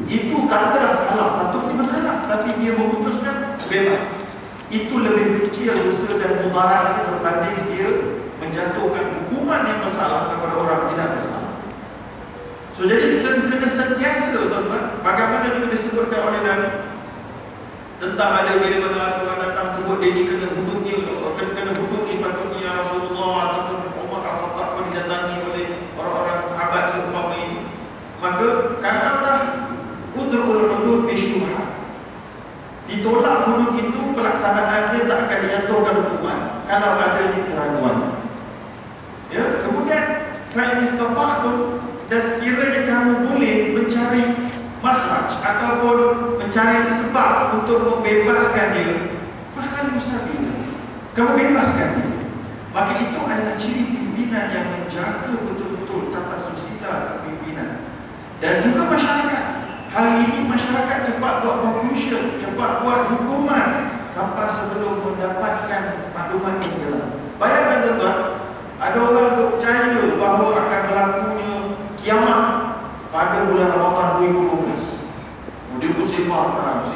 itu katalah salah, patut dia bersalah, tapi dia memutuskan bebas. Itu lebih kecil dosa dan mudaratnya berbanding dia menjatuhkan hukuman yang bersalah kepada orang tidak bersalah. So, jadi kena sentiasa, tuan-tuan, bagaimana juga disebutkan oleh Nabi tentang ada bila mana orang datang sebut dia ni kena bunuh dia, kena bunuh ni patutnya ya Rasulullah, ataupun Umar Al-Khattab pun didatangi oleh orang-orang sahabat seumpama ini. Maka kalaulah udrul hudud bisyubhat, ditolak hudud itu, pelaksanaan dia tak akan dijatuhkan hukuman kalau adanya keraguan. Ya, kemudian fa in istata'tum, dan sekiranya kamu boleh mencari makhraj ataupun mencari sebab untuk membebaskan dia, fakal musabina, kamu bebaskan dia. Maka itu adalah ciri pimpinan yang menjaga betul-betul tata susila kepimpinan. Dan juga masyarakat. Hari ini masyarakat cepat buat conclusion, cepat buat hukuman tanpa sebelum mendapatkan maklumat yang jelas. Bayangkan, tuan-tuan, ada orang percaya bahawa akan berlakunya kiamat pada bulan Ramadan 2012. Dia pun sebarkan.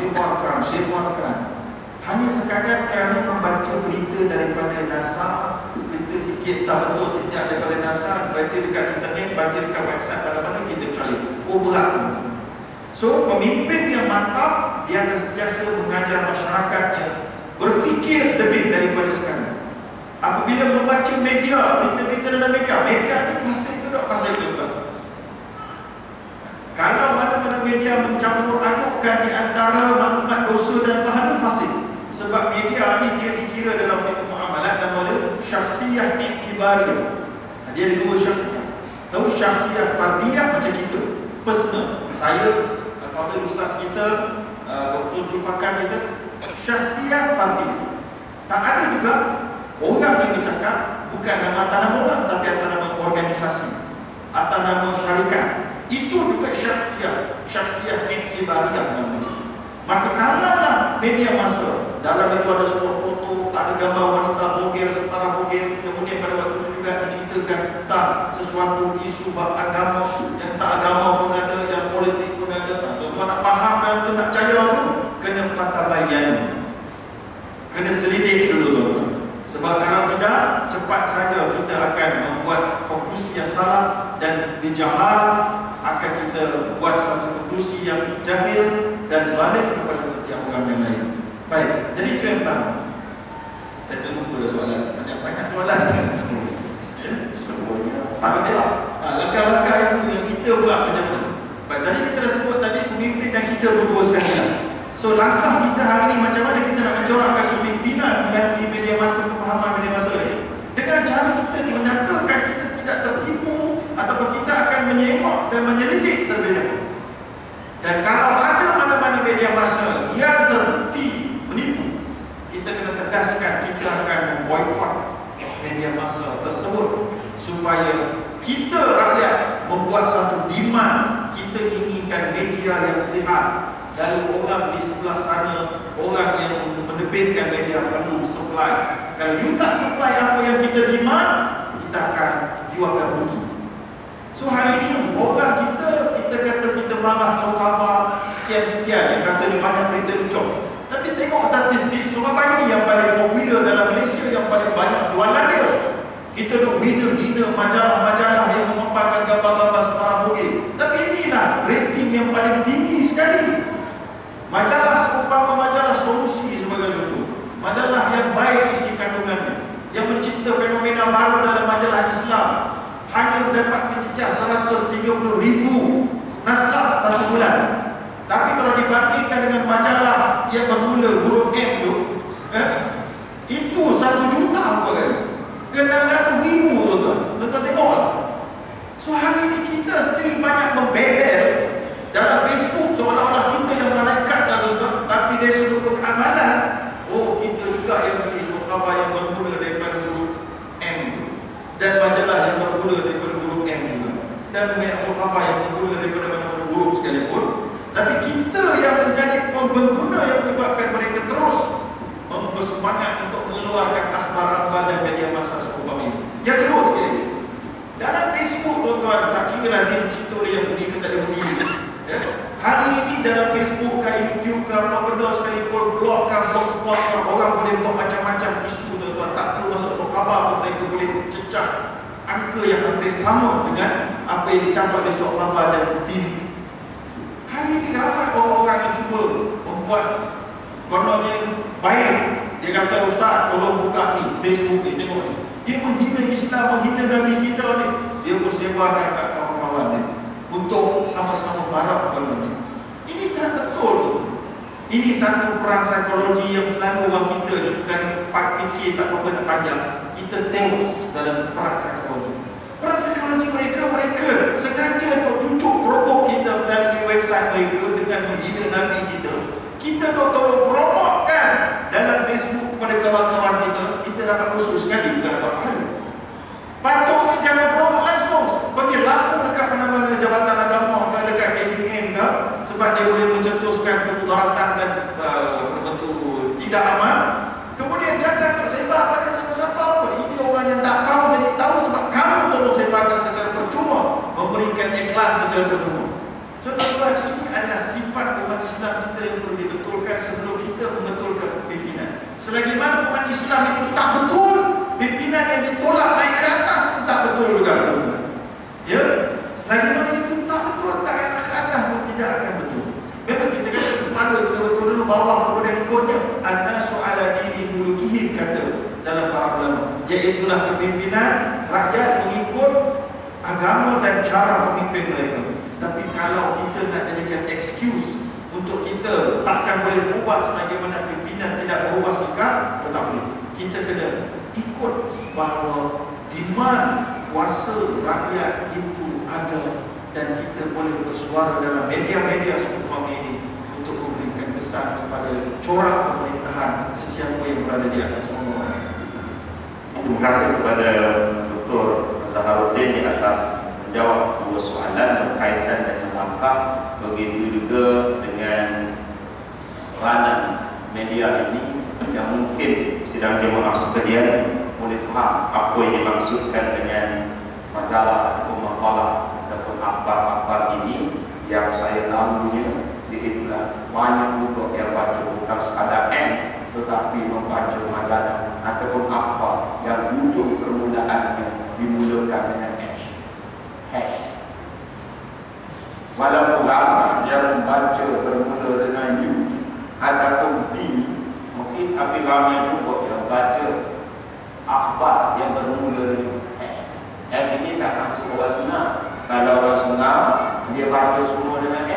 Hanya sekadar kerana membaca berita daripada NASA, berita sikit tak betul tidak daripada NASA, baca dekat internet, baca dekat website mana-mana, kita percaya. Oh, berat. So, pemimpin yang mantap, dia akan sentiasa mengajar masyarakatnya berfikir lebih daripada sekarang. Apabila membaca media, berita-berita dalam media ni fasih ke tak fasih juga. Kalau mana-mana media mencampur adukkan di antara maklumat dosa dan pahala, fasih. Sebab media ni dia dikira dalam muamalat namanya syakhsiyah iktibariyah. Dia ada dua syakhsiyah. Tahu syakhsiyah fardiyah macam kita, personal. Saya, Al-Fadhil Ustaz kita, Dr. Zulfakan kita, syakhsiyah fardiyah. Tak ada juga orang yang bercakap bukan atas nama orang, tapi atas nama organisasi, atas nama syarikat. Itu juga syakhsiyah iktibariyah namanya. Maka kalaulah media masuk, dalam itu ada sebuah foto, ada gambar wanita bogel, setara bogel, kemudian pada waktu itu juga ceritakan tentang sesuatu isu agama, yang tak agama pun ada, yang politik pun ada. Tuan nak faham dan tu nak percaya pun kena fatabayan, kena selidik dulu tuan. Sebab kalau tidak, cepat saja kita akan membuat konklusi yang salah dan dijahal, akan kita buat satu konklusi yang jahil dan zalim kepada setiap orang yang lain. Baik, jadi itu yang pertama. Saya tunggu pada soalan, banyak-banyak soalan ya, semuanya ada. Langkah-langkah yang kita buat macam mana? Baik, tadi kita dah sebut tadi pemimpin dan kita berdua sekalian. So langkah kita hari ini macam mana kita nak mencorakkan kepimpinan dan media masa, pemahaman media masa ini, dengan cara kita menyatakan kita tidak tertipu ataupun kita akan menyemak dan menyelidik terlebih dahulu. Dan kalau ada mana-mana media masa yang terbukti menipu, kita kena tegaskan kita akan memboikot media masa tersebut, supaya kita rakyat membuat satu demand. Kita inginkan media yang sihat. Lalu orang di sebelah sana, orang yang menerbitkan media perlu supply. Kalau you tak supply apa yang kita demand, you akan rugi. So hari ini orang kita kata kita marah khabar sekian-sekian, yang kata ni banyak berita lucah. Tapi tengok statistik, Surabaya yang paling popular dalam Malaysia, yang paling banyak jualan dia. Kita duk hina majalah-majalah yang memaparkan gambar-gambar sebarang bogey. Tapi inilah rating yang paling tinggi sekali. Majalah seumpama majalah Solusi sebagai contoh, majalah yang baik isi kandungannya, yang mencipta fenomena baru dalam majalah Islam, hanya dapat mencecah 130,000 naskah satu bulan. Tapi kalau dibandingkan dengan majalah yang bermula huruf M tu, itu 1 juta apa kali? 600,000 tuan-tuan. Tuan-tuan tengoklah. So hari ini kita sendiri banyak membebel dalam Facebook seolah-olah kita yang malaikat dah tuan-tuan. Tapi dari sudut pengamalan, oh kita juga yang beli surat khabar yang bermula daripada huruf M, dan majalah yang bermula daripada huruf M juga, dan surat khabar yang bermula daripada mana-mana huruf sekalipun. Tapi kita yang menjadi pengguna yang menyebabkan mereka terus bersemangat untuk mengeluarkan akhbar-akhbar dan media masa seumpama ini. Yang kedua sekali, dalam Facebook tuan-tuan, tak kira lah dia dicipta oleh Yahudi ke tak Yahudi, ya? Hari ini dalam Facebook ke YouTube ke apa benda sekalipun, blog ke blogspot ke, orang boleh buat macam-macam isu tuan-tuan. Tak perlu masuk ke khabar pun mereka boleh cecah angka yang hampir sama dengan apa yang dicapai oleh surat khabar dan TV. Hari ini ramai orang-orang yang cuba membuat kononnya baik. Dia kata, Ustaz, tolong buka ni Facebook ni, tengok ni. Dia menghina Islam, menghina Nabi kita ni. Dia persebarkan kat kawan-kawan ni untuk sama-sama barak kepada ni. Ini tidak betul. Ini satu perang psikologi yang selalu orang kita ni, bukan fikir tak apa nak panjang. Kita tewas dalam perang psikologi. Perang psikologi mereka sengaja untuk cucuk provok kita melalui website mereka dengan menghina Nabi kita. Kita tolong promotkan dalam Facebook kepada kawan-kawan kita. Kita dapat usul sekali, bukan dapat pahala. Patutnya jangan promot langsung, bagi lapor dekat mana-mana jabatan agama ke, dekat KDN ke, sebab dia boleh mencetuskan kemudaratan dan tidak aman. Kemudian jangan nak sebar pada siapa-siapa pun. Ini orang yang tak tahu jadi tahu, sebab kamu tolong sebarkan secara percuma, memberikan iklan secara percuma. So tuan-tuan, ini adalah sifat umat Islam kita yang perlu dibetulkan sebelum kita membetulkan pimpinan. Selagi mana umat Islam itu tak betul, pimpinan yang ditolak naik ke atas pun tak betul juga, tuan-tuan. Ya, selagi mana itu tak betul, tak naik ke atas pun tidak akan betul. Memang kita kata kepala betul-betul dulu, bawah kemudian ikutnya. An-nasu ala dini mulukihim, kata dalam para ulama, iaitulah kepimpinan rakyat mengikut agama dan cara pemimpin mereka. Tapi kalau kita nak jadikan excuse untuk kita takkan boleh berubah sebagaimana pimpinan tidak berubah sikap, tak boleh. Kita kena ikut bahawa demand kuasa rakyat itu ada, dan kita boleh bersuara dalam media-media seumpama ini untuk memberikan kesan kepada corak pemerintahan sesiapa yang berada di atas semua. Terima kasih kepada Dr. Zaharuddin di atas menjawab dua soalan berkaitan dengan langkah, begitu juga dengan peranan media ini yang mungkin sedang jemaah sekalian boleh boleh faham apa yang dimaksudkan dengan majalah ataupun makalah ataupun akhbar-akhbar ini. Yang saya tahunya ialah banyak juga yang baca bukan sekadar tetapi membaca majalah ataupun akhbar yang ujung permulaannya dimulakan dengan hash. Walaupun ramai yang membaca bermula dengan U ataupun B, mungkin tapi ramai juga yang baca akhbar yang bermula dengan hash. Ini tak masuk orang senang. Kalau orang senang dia baca semua dengan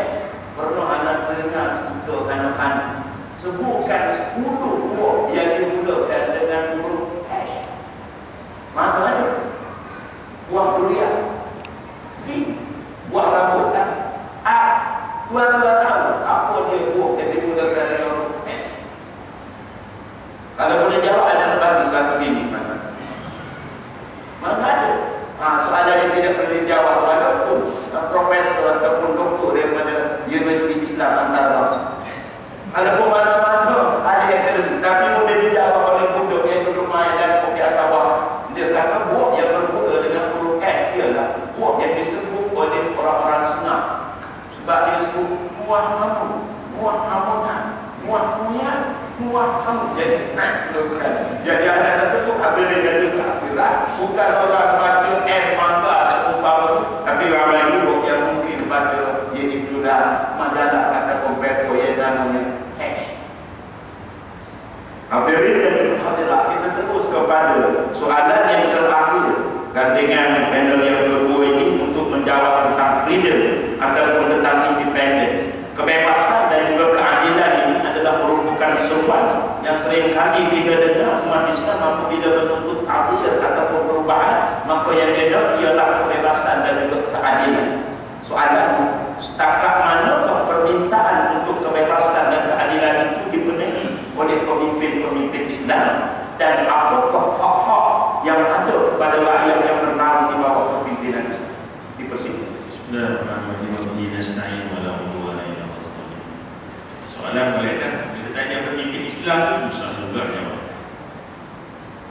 pernah anak dengar untuk kanak-kanak sebutkan 10 buah yang dimulakan dengan huruf hash. Mana ada? Buah durian, buah rambutan. Tuan-tuan tahu apa dia buah yang dimulakan dengan huruf hash? Kalau boleh jawab, ada bagi satu ini mana? Mana ada? Soalan yang tidak boleh dijawab walaupun profesor ataupun doktor daripada Universiti Islam Antarabangsa. Ada pun mana-mana ada yang kena, tapi boleh dijawab oleh budak yang duduk main dan kopi atau dia kata buah yang bermula dengan huruf F ialah buah yang disebut oleh orang-orang senang. Sebab dia sebut buah hamu, buah hamutan, buah muyan, buah hamu. Jadi naik teruskan. Jadi ada sebut hadirin dan juga akhirat. Bukan orang baca M maka seumpama, tapi ramai juga yang mungkin baca iaitu majalah ataupun pepo yang namanya hash. Hadirin dan juga hadirat, kita terus kepada soalan yang terakhir dan dengan panel yang kedua ini untuk menjawab tentang freedom ataupun tentang independen. Kebebasan dan juga keadilan ini adalah merupakan soal yang sering kali kita dengar umat Islam apabila menuntut adil ataupun perubahan, maka yang dia ialah kebebasan dan juga keadilan. Soalannya, setakat manakah permintaan untuk kebebasan dan keadilan itu dipenuhi oleh pemimpin-pemimpin Islam, dan apakah hak-hak yang ada kepada rakyat yang bernaung di bawah kepimpinan Islam? Dipersilakan. Soalan boleh kan? Kita tanya pemimpin Islam itu susah juga jawab.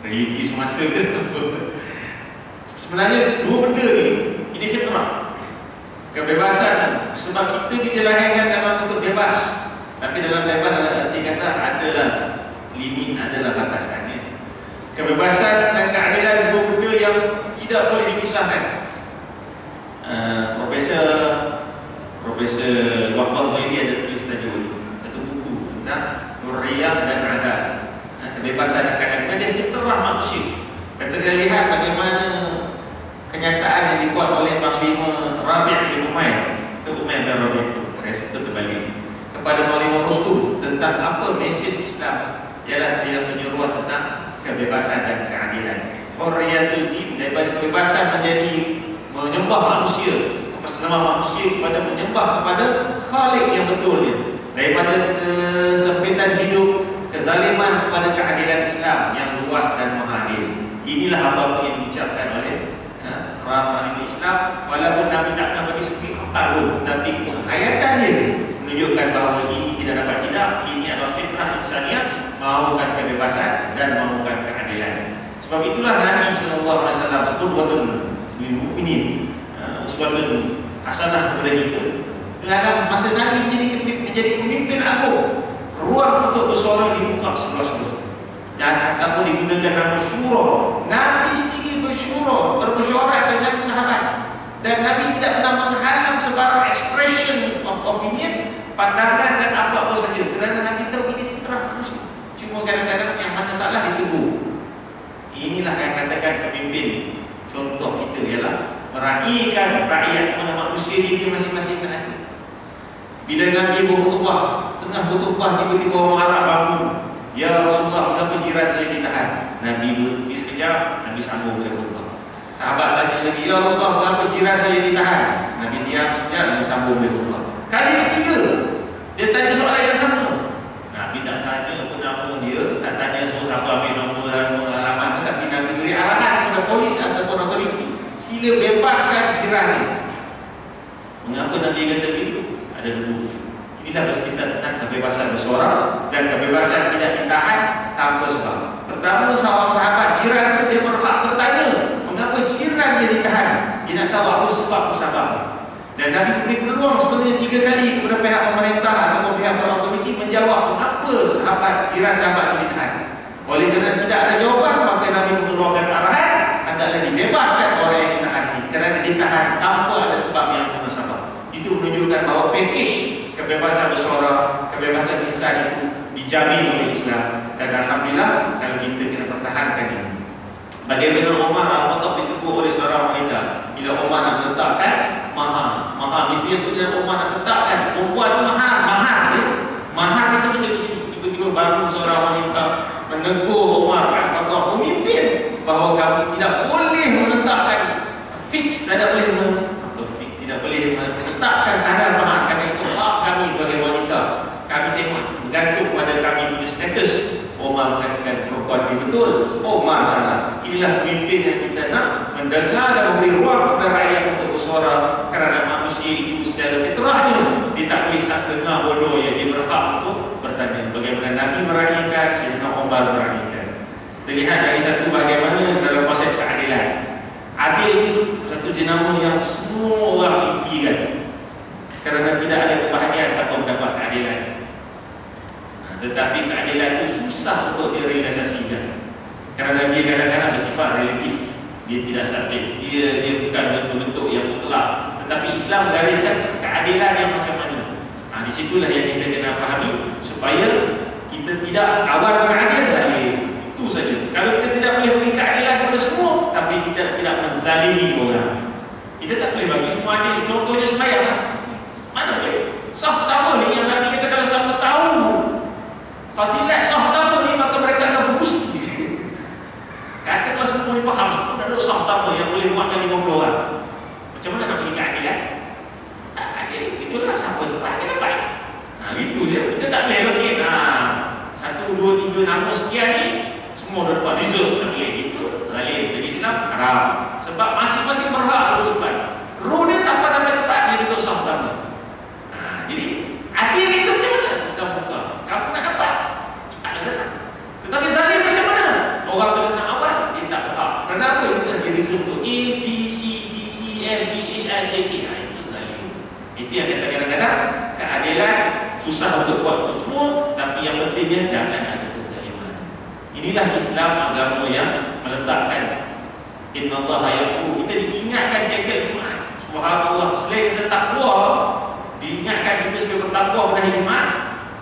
Realiti semasa ke? Sebenarnya dua benda ni, ini fitrah. Kebebasan, sebab kita dilahirkan dalam bentuk bebas. Tapi dalam bebas arti kata adalah limit, adalah batasannya. Kebebasan dan keadilan dua benda yang tidak boleh dipisahkan. Profesor Waqaf ini ada tulis tajuk satu buku tentang hurriyah dan adal. Kebebasan dan keadilan dia fitrah manusia. Kita lihat bagaimana kenyataan yang dibuat oleh Panglima Rabi' bin Umayyah, Umayyah bin Rabi' itu terbalik kepada Panglima Rustum tentang apa mesej Islam, ialah dia menyeru tentang kebebasan dan keadilan. Hurriyatul din, daripada kebebasan menjadi menyembah manusia, keselamatan manusia kepada menyembah kepada Khalik yang betulnya, daripada kesempitan hidup, kezaliman kepada keadilan Islam yang luas dan mengadil. Inilah apa yang diucapkan oleh orang Islam, walaupun Nabi tak nak bagi sedikit akal, tapi penghayatan dia menunjukkan bahawa ini tidak dapat tidak, ini adalah fitrah insaniah, mahukan kebebasan dan mahukan keadilan. Sebab itulah Nabi SAW qudwatun lil mukminin, uswatun hasanah kepada kita. Dalam masa Nabi menjadi pemimpin agung, ruang untuk bersuara dibuka seluas-luas, dan ataupun digunakan nama syura. Nabi sendiri bermesyuarat dengan sahabat, dan Nabi tidak pernah menghalang sebarang expression of opinion, pandangan dan apa-apa saja, kerana Nabi tahu ini fitrah manusia. Cuma kadang-kadang yang mana salah ditegur. Inilah yang katakan pemimpin. Contoh kita ialah meraihkan rakyat mana manusia ini masing-masing nanti. Bila Nabi berkhutbah, tengah berkhutbah tiba-tiba orang Arab bangun, "Ya Rasulullah, kenapa jiran saya ditahan?" Nabi berhenti sekejap, Nabi sambung berkhutbah. Sahabat tanya lagi, "Ya Rasulullah, kenapa jiran saya ditahan?" Nabi diam sekejap, Nabi sambung berkhutbah. Kali ketiga, dia tanya soalan yang sama. Nabi tak tanya apa nama dia, tak tanya soal apa ambil nombor dan alamat, tetapi Nabi beri arahan kepada polis ataupun otoriti, sila bebaskan jiran ni. Mengapa Nabi kata begitu? Ada dua. Inilah bercerita tentang kebebasan bersuara dan kebebasan tidak ditahan tanpa sebab. Pertama, sahabat jiran itu dia berhak bertanya, mengapa jiran dia ditahan? Dia nak tahu apa sebab musabab. Dan Nabi beri peluang sebenarnya 3 kali kepada pihak pemerintah atau pihak otoriti menjawab mengapa jiran sahabat itu ditahan. Oleh kerana tidak ada jawapan, maka Nabi mengeluarkan arahan, hendaklah dibebaskan orang yang ditahan ini, kerana ditahan tanpa ada sebab yang munasabah. Itu menunjukkan bahawa pakej kebebasan bersuara, kebebasan insan itu dijamin oleh Islam. Dan alhamdulillah kalau kita kena pertahankan ini. Bagaimana Umar Al-Khattab ditegur oleh seorang wanita bila Umar nak letakkan mahar dia tu dia Umar nak letakkan perempuan tu mahar itu macam tiba-tiba baru seorang wanita menegur Umar Al-Khattab pemimpin bahawa kamu tidak boleh meletakkan fix, tidak boleh meletakkan kadar mahar, kerana itu hak kami sebagai wanita. Kami tengok bergantung pada kami punya status. Umar mengatakan perempuan ini betul, Umar salah. Inilah pemimpin yang kita nak mendengar dan memberi ruang kepada rakyat untuk bersuara, kerana manusia itu secara fitrahnya dia tak boleh dengar bodoh yang dia berhak untuk bertanya. Bagaimana Nabi meraihkan, Sayyidina Umar meraihkan. Terlihat dari satu bagaimana dalam konsep keadilan. Adil itu satu jenama yang semua orang impikan, kerana tidak ada kebahagiaan tanpa mendapat keadilan. Tetapi keadilan itu susah untuk direalisasikan, kerana dia kadang-kadang bersifat relatif. Dia tidak sampai, dia bukan bentuk-bentuk yang mutlak. Tetapi Islam gariskan keadilan yang macam mana. Di situlah yang kita kena fahami, supaya kita tidak awal beradil zalim. Itu saja. Kalau kita tidak boleh beri keadilan kepada semua, tapi kita tidak menzalimi orang, kita tak boleh bagi semua adil. Contohnya sembahyang, mana boleh? Sah pertama ni yang Nabi kata kalau siapa tahu fadilat sah pertama ni, maka mereka akan bergusti. Kata kalau semua ni faham, semua ada sah pertama yang boleh muatkan 50 orang. Macam mana nak beri keadilan? Tak adil. Itulah siapa sebab dia dapat. Itu je. Kita tak boleh lagi 1, 2, 3 nama sekian ni semua dah dapat result. Tak boleh. Itu zalim. Jadi Islam haram. Sebab masing-masing berhak duduk tempat. Rule dia siapa sampai tempat, dia duduk sah pertama. Jadi adil itu macam mana? Islam buka. Kamu nak dapat, cepatlah datang. Tetapi zalim macam mana? Orang tu datang awal, dia tak berhak. Kenapa? Itu dah jadi sebut A, B, C, D, E, F, G, H, I, J, K. Itu zalim. Itu yang kata kadang-kadang keadilan susah untuk buat untuk semua, tapi yang pentingnya jangan ada kezaliman. Inilah Islam, agama yang meletakkan innallaha yaqulu. Kita diingatkan jaga Jumaat. Subhanallah, selain kita takwa, diingatkan kita sebagai bertakwa pada hari Jumaat,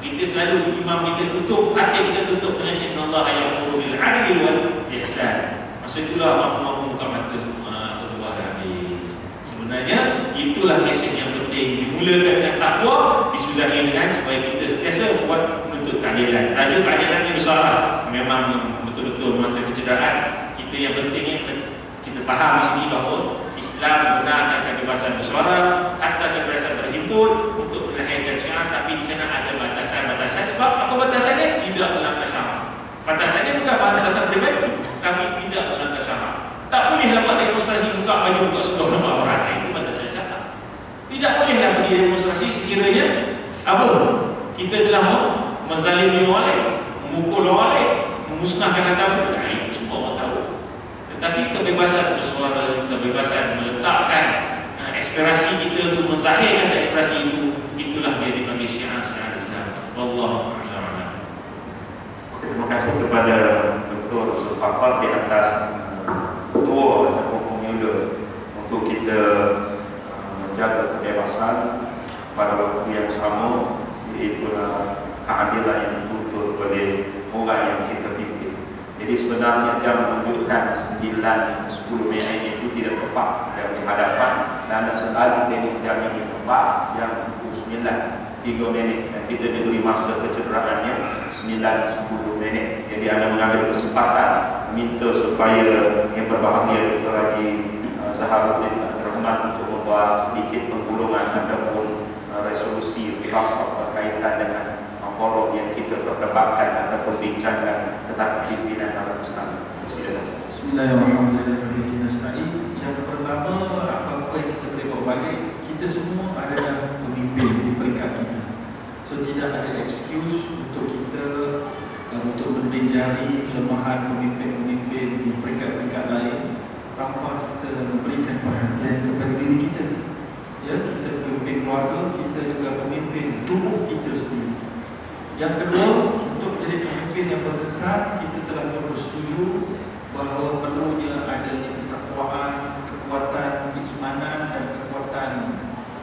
kita selalu imam kita tutup, hati kita tutup dengan innallaha ya'muru bil 'adli wal ihsan. Maksud itulah mampu buka mata semua kedua habis. Sebenarnya itulah mesej yang penting, dimulakan dengan takwa, disudahi dengan supaya kita sentiasa buat menuntut keadilan. Tajuk keadilan ini besar, memang betul-betul masa kecederaan. Kita yang pentingnya kita faham di sini bahawa Islam menggunakan kebebasan bersuara, harta kebebasan berhimpun untuk melahirkan syiar, tapi di sana ada batasan-batasan. Sebab apa batasannya? Tidak melanggar syarak. Batasannya bukan batasan pribadi, tapi tidak melanggar syarak. Tak bolehlah buat demonstrasi buka baju, buka seluruh nama orang. Itu batasan syarak. Tidak bolehlah pergi demonstrasi sekiranya apa? Kita telah menzalimi orang lain, memukul orang lain, memusnahkan agama. Itu semua orang tahu. Tetapi kebebasan bersuara, kebebasan meletakkan ekspresi kita untuk menzahirkan ekspresi itu, itulah dia dipanggil syiar Islam. Wallahu a'lam. Terima kasih kepada Dr. Zulfaqar di atas ketua ataupun formula untuk kita menjaga kebebasan pada waktu yang sama, iaitu keadilan yang dituntut oleh orang yang kita pimpin. Jadi sebenarnya jam menunjukkan 9.10 minit itu tidak tepat dari hadapan, dan selalu teknik jam ini tepat jam pukul 9.03 minit, dan kita diberi masa kecederaannya 9.10 minit. Jadi anda mengambil kesempatan minta supaya yang berbahagia Dr. Haji Zaharuddin Rahman untuk membuat sedikit penggulungan ataupun resolusi filsafat berkaitan dengan forum yang kita perdebatkan atau perbincangkan tentang pimpinan dalam Islam. Bismillahirrahmanirrahim. Yang pertama, apa-apa yang kita boleh buat balik, kita semua adalah pemimpin di peringkat kita. So tidak ada excuse untuk kita untuk mendenjari kelemahan Yang kedua, untuk menjadi pemimpin yang berkesan, kita telah bersetuju bahawa perlunya adanya ketakwaan, kekuatan keimanan dan kekuatan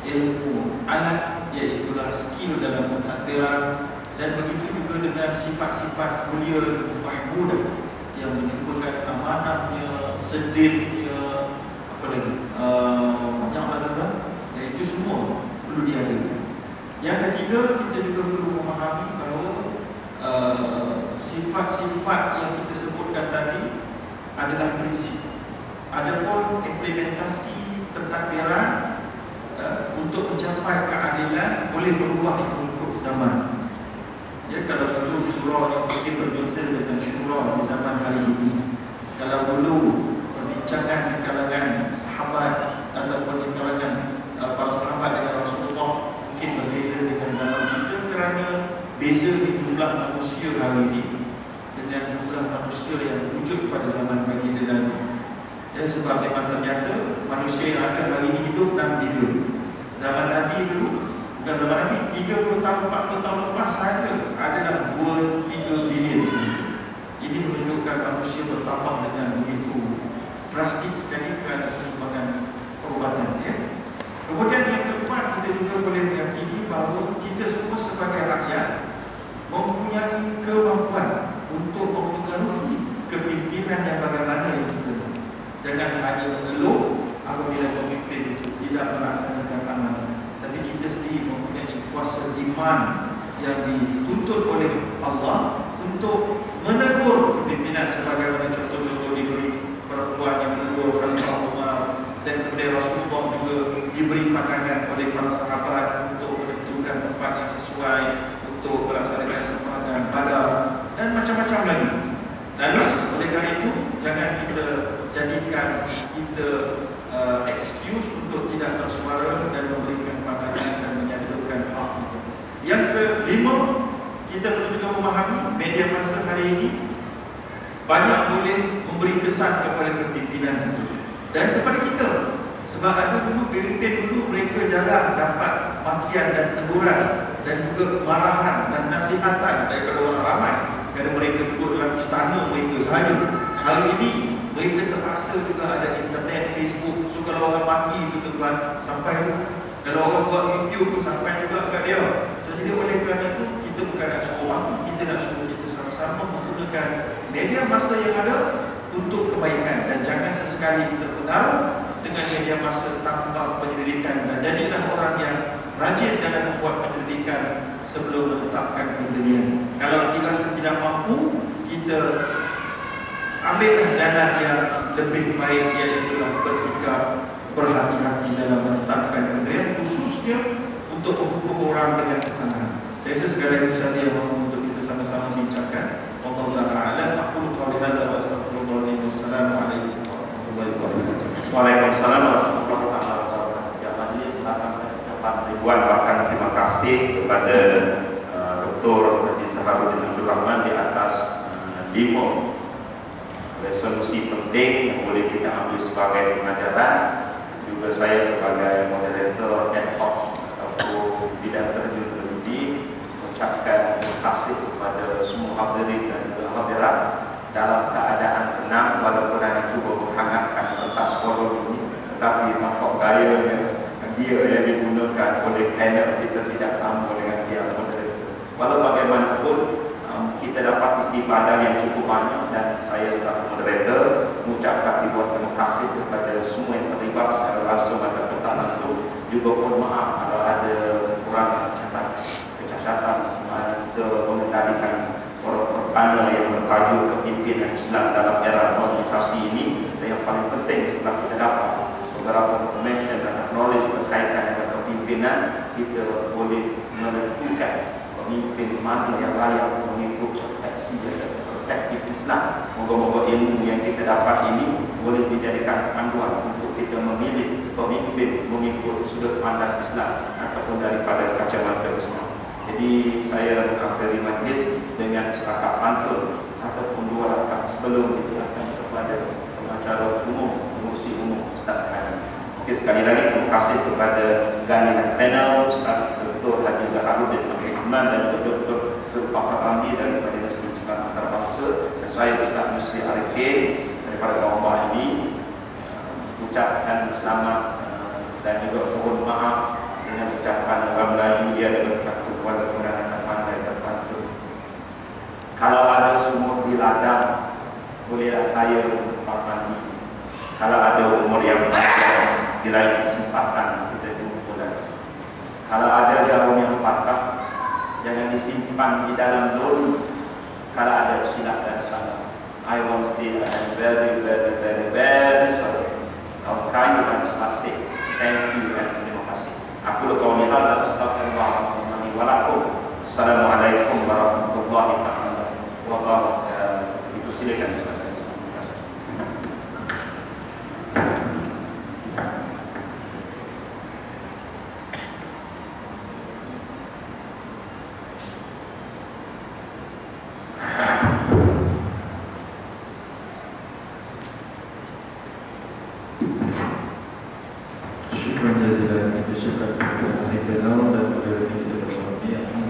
ilmu alat, iaitu skill dalam pentadbiran, dan begitu juga dengan sifat-sifat mulia mahmudah yang menimbulkan amanahnya, sedihnya, apa lagi, banyak, iaitu semua perlu diadakan. Yang ketiga, kita juga perlu memahami bahawa sifat-sifat yang kita sebutkan tadi adalah prinsip. Adapun implementasi pentadbiran untuk mencapai keadilan boleh berubah mengikut zaman. Ya, kalau dulu syura yang mungkin berbeza dengan syura di zaman hari ini. Kalau dulu perbincangan di kalangan sahabat ataupun di kalangan para sahabat dengan Rasulullah mungkin berbeza dengan zaman kita kerana beza di jumlah manusia hari ini dengan jumlah manusia yang wujud pada zaman baginda Nabi. Ya, sebab memang ternyata manusia yang ada hari ini hidup 6 bilion. Zaman Nabi dulu, bukan zaman Nabi, 30 tahun, 40 tahun lepas sahaja adalah 2-3 bilion. Ini menunjukkan manusia bertambah dengan begitu drastik sekali kerana perkembangan perubatan. Ya. Kemudian yang keempat, kita juga boleh meyakini bahawa kita semua sebagai rakyat mempunyai kemampuan untuk mempengaruhi kepimpinan yang bagaimana yang kita mahu. Jangan hanya mengeluh apabila pemimpin itu tidak melaksanakan amanah, tapi kita sendiri mempunyai kuasa iman yang dituntut oleh Allah untuk menegur kepimpinan, sebagaimana contoh-contoh diberi perempuan yang menegur Khalifah Umar, dan kemudian Rasulullah juga diberi pandangan oleh para sahabat untuk menentukan tempat yang sesuai untuk melaksanakan peperangan Badar dan macam-macam lagi. Lalu oleh kerana itu, jangan kita jadikan kita excuse untuk tidak bersuara dan memberikan pandangan dan menyalurkan hak kita. Yang kelima, kita perlu juga memahami media masa hari ini banyak boleh memberi kesan kepada kepimpinan itu dan kepada kita. Sebab ada dulu pemimpin dulu mereka jalan dapat makian dan teguran dan juga marahan dan nasihatan daripada orang ramai kerana mereka duduk dalam istana mereka sahaja. Hari ini mereka terpaksa juga ada internet, Facebook. So kalau orang maki itu tuan sampai, kalau orang buat YouTube pun sampai juga kat dia. So jadi oleh kerana itu, kita bukan nak suruh maki, kita nak suruh kita sama-sama menggunakan media masa yang ada untuk kebaikan, dan jangan sesekali terpengaruh dengan media masa tanpa penyelidikan, dan jadilah orang yang rajin dalam membuat penyelidikan sebelum menetapkan pendirian. Kalau dirasa tidak mampu, kita ambillah jalan yang lebih baik, iaitu bersikap berhati-hati dalam menetapkan pendirian, khususnya untuk menghukum orang dengan kesalahan. Saya rasa segala itu saja yang mahu untuk kita sama-sama bincangkan. Wallahu ta'ala aqulu qawli hadza wa astaghfirullahaladzim. Wassalamualaikum warahmatullahi wabarakatuh. Waalaikumsalam warahmatullahi wabarakatuh. Ya, majlis akan mengucapkan ribuan bahkan terima kasih kepada Dr. Haji Sahabuddin Abdul Rahman di atas 5 resolusi penting yang boleh kita ambil sebagai pengajaran. Juga saya sebagai moderator ad hoc ataupun bidang terjun pendidik mengucapkan terima kasih kepada semua hadirin dan juga hadirat dalam keadaan tenang, walaupun anda cuba menghangatkan kertas forum ini, tetapi nampak gayanya dia yang digunakan oleh panel kita tidak sama dengan dia moderator. Walau bagaimanapun kita dapat istifadah yang cukup banyak, dan saya selaku moderator mengucapkan ribuan terima kasih kepada semua yang terlibat secara langsung ataupun tak langsung. Juga mohon maaf kalau ada kekurangan kecacatan mengendalikan panel yang berbaju kepimpinan Islam dalam era organisasi ini. Dan yang paling penting, setelah kita dapat beberapa information dan knowledge berkaitan dengan kepimpinan, kita boleh menentukan pemimpin mana yang layak mengikut perspektif Islam. Moga-moga ilmu yang kita dapat ini boleh dijadikan panduan untuk kita memilih pemimpin mengikut sudut pandang Islam ataupun daripada kacamata Islam. Jadi saya mengakhiri majlis dengan setakat pantun ataupun 2 rakaat sebelum diserahkan kepada pengacara umum, pengurusi umum Ustaz Hanan. Okey, sekali lagi terima kasih kepada Gani dan panel, Ustaz Dr. Haji Sahabuddin Abdul Rahman dan Dr. saya Ustaz Musli Arifin daripada Bawah ini ucapkan selamat dan juga mohon maaf dengan ucapan orang Melayu dia ada berkata kepada orang yang pandai terpantun. Kalau ada sumur di ladang, bolehlah saya bertempat mandi. Kalau ada umur yang panjang, di lain kesempatan kita jumpa lagi. Kalau ada jarum yang patah, jangan disimpan di dalam lori. Kalau ada silap dan salah, I want to say I am very, very, very, very sorry. Kau kayu dan selasih. Thank you and terima kasih. Aku qauli hadza astaghfirullahaladzim wa lakum. Assalamualaikum warahmatullahi wabarakatuh. Itu silakan Ustaz. Terima kasih. Syukur jazilan kita ucapkan kepada ahli panel dan kepada kita bersama.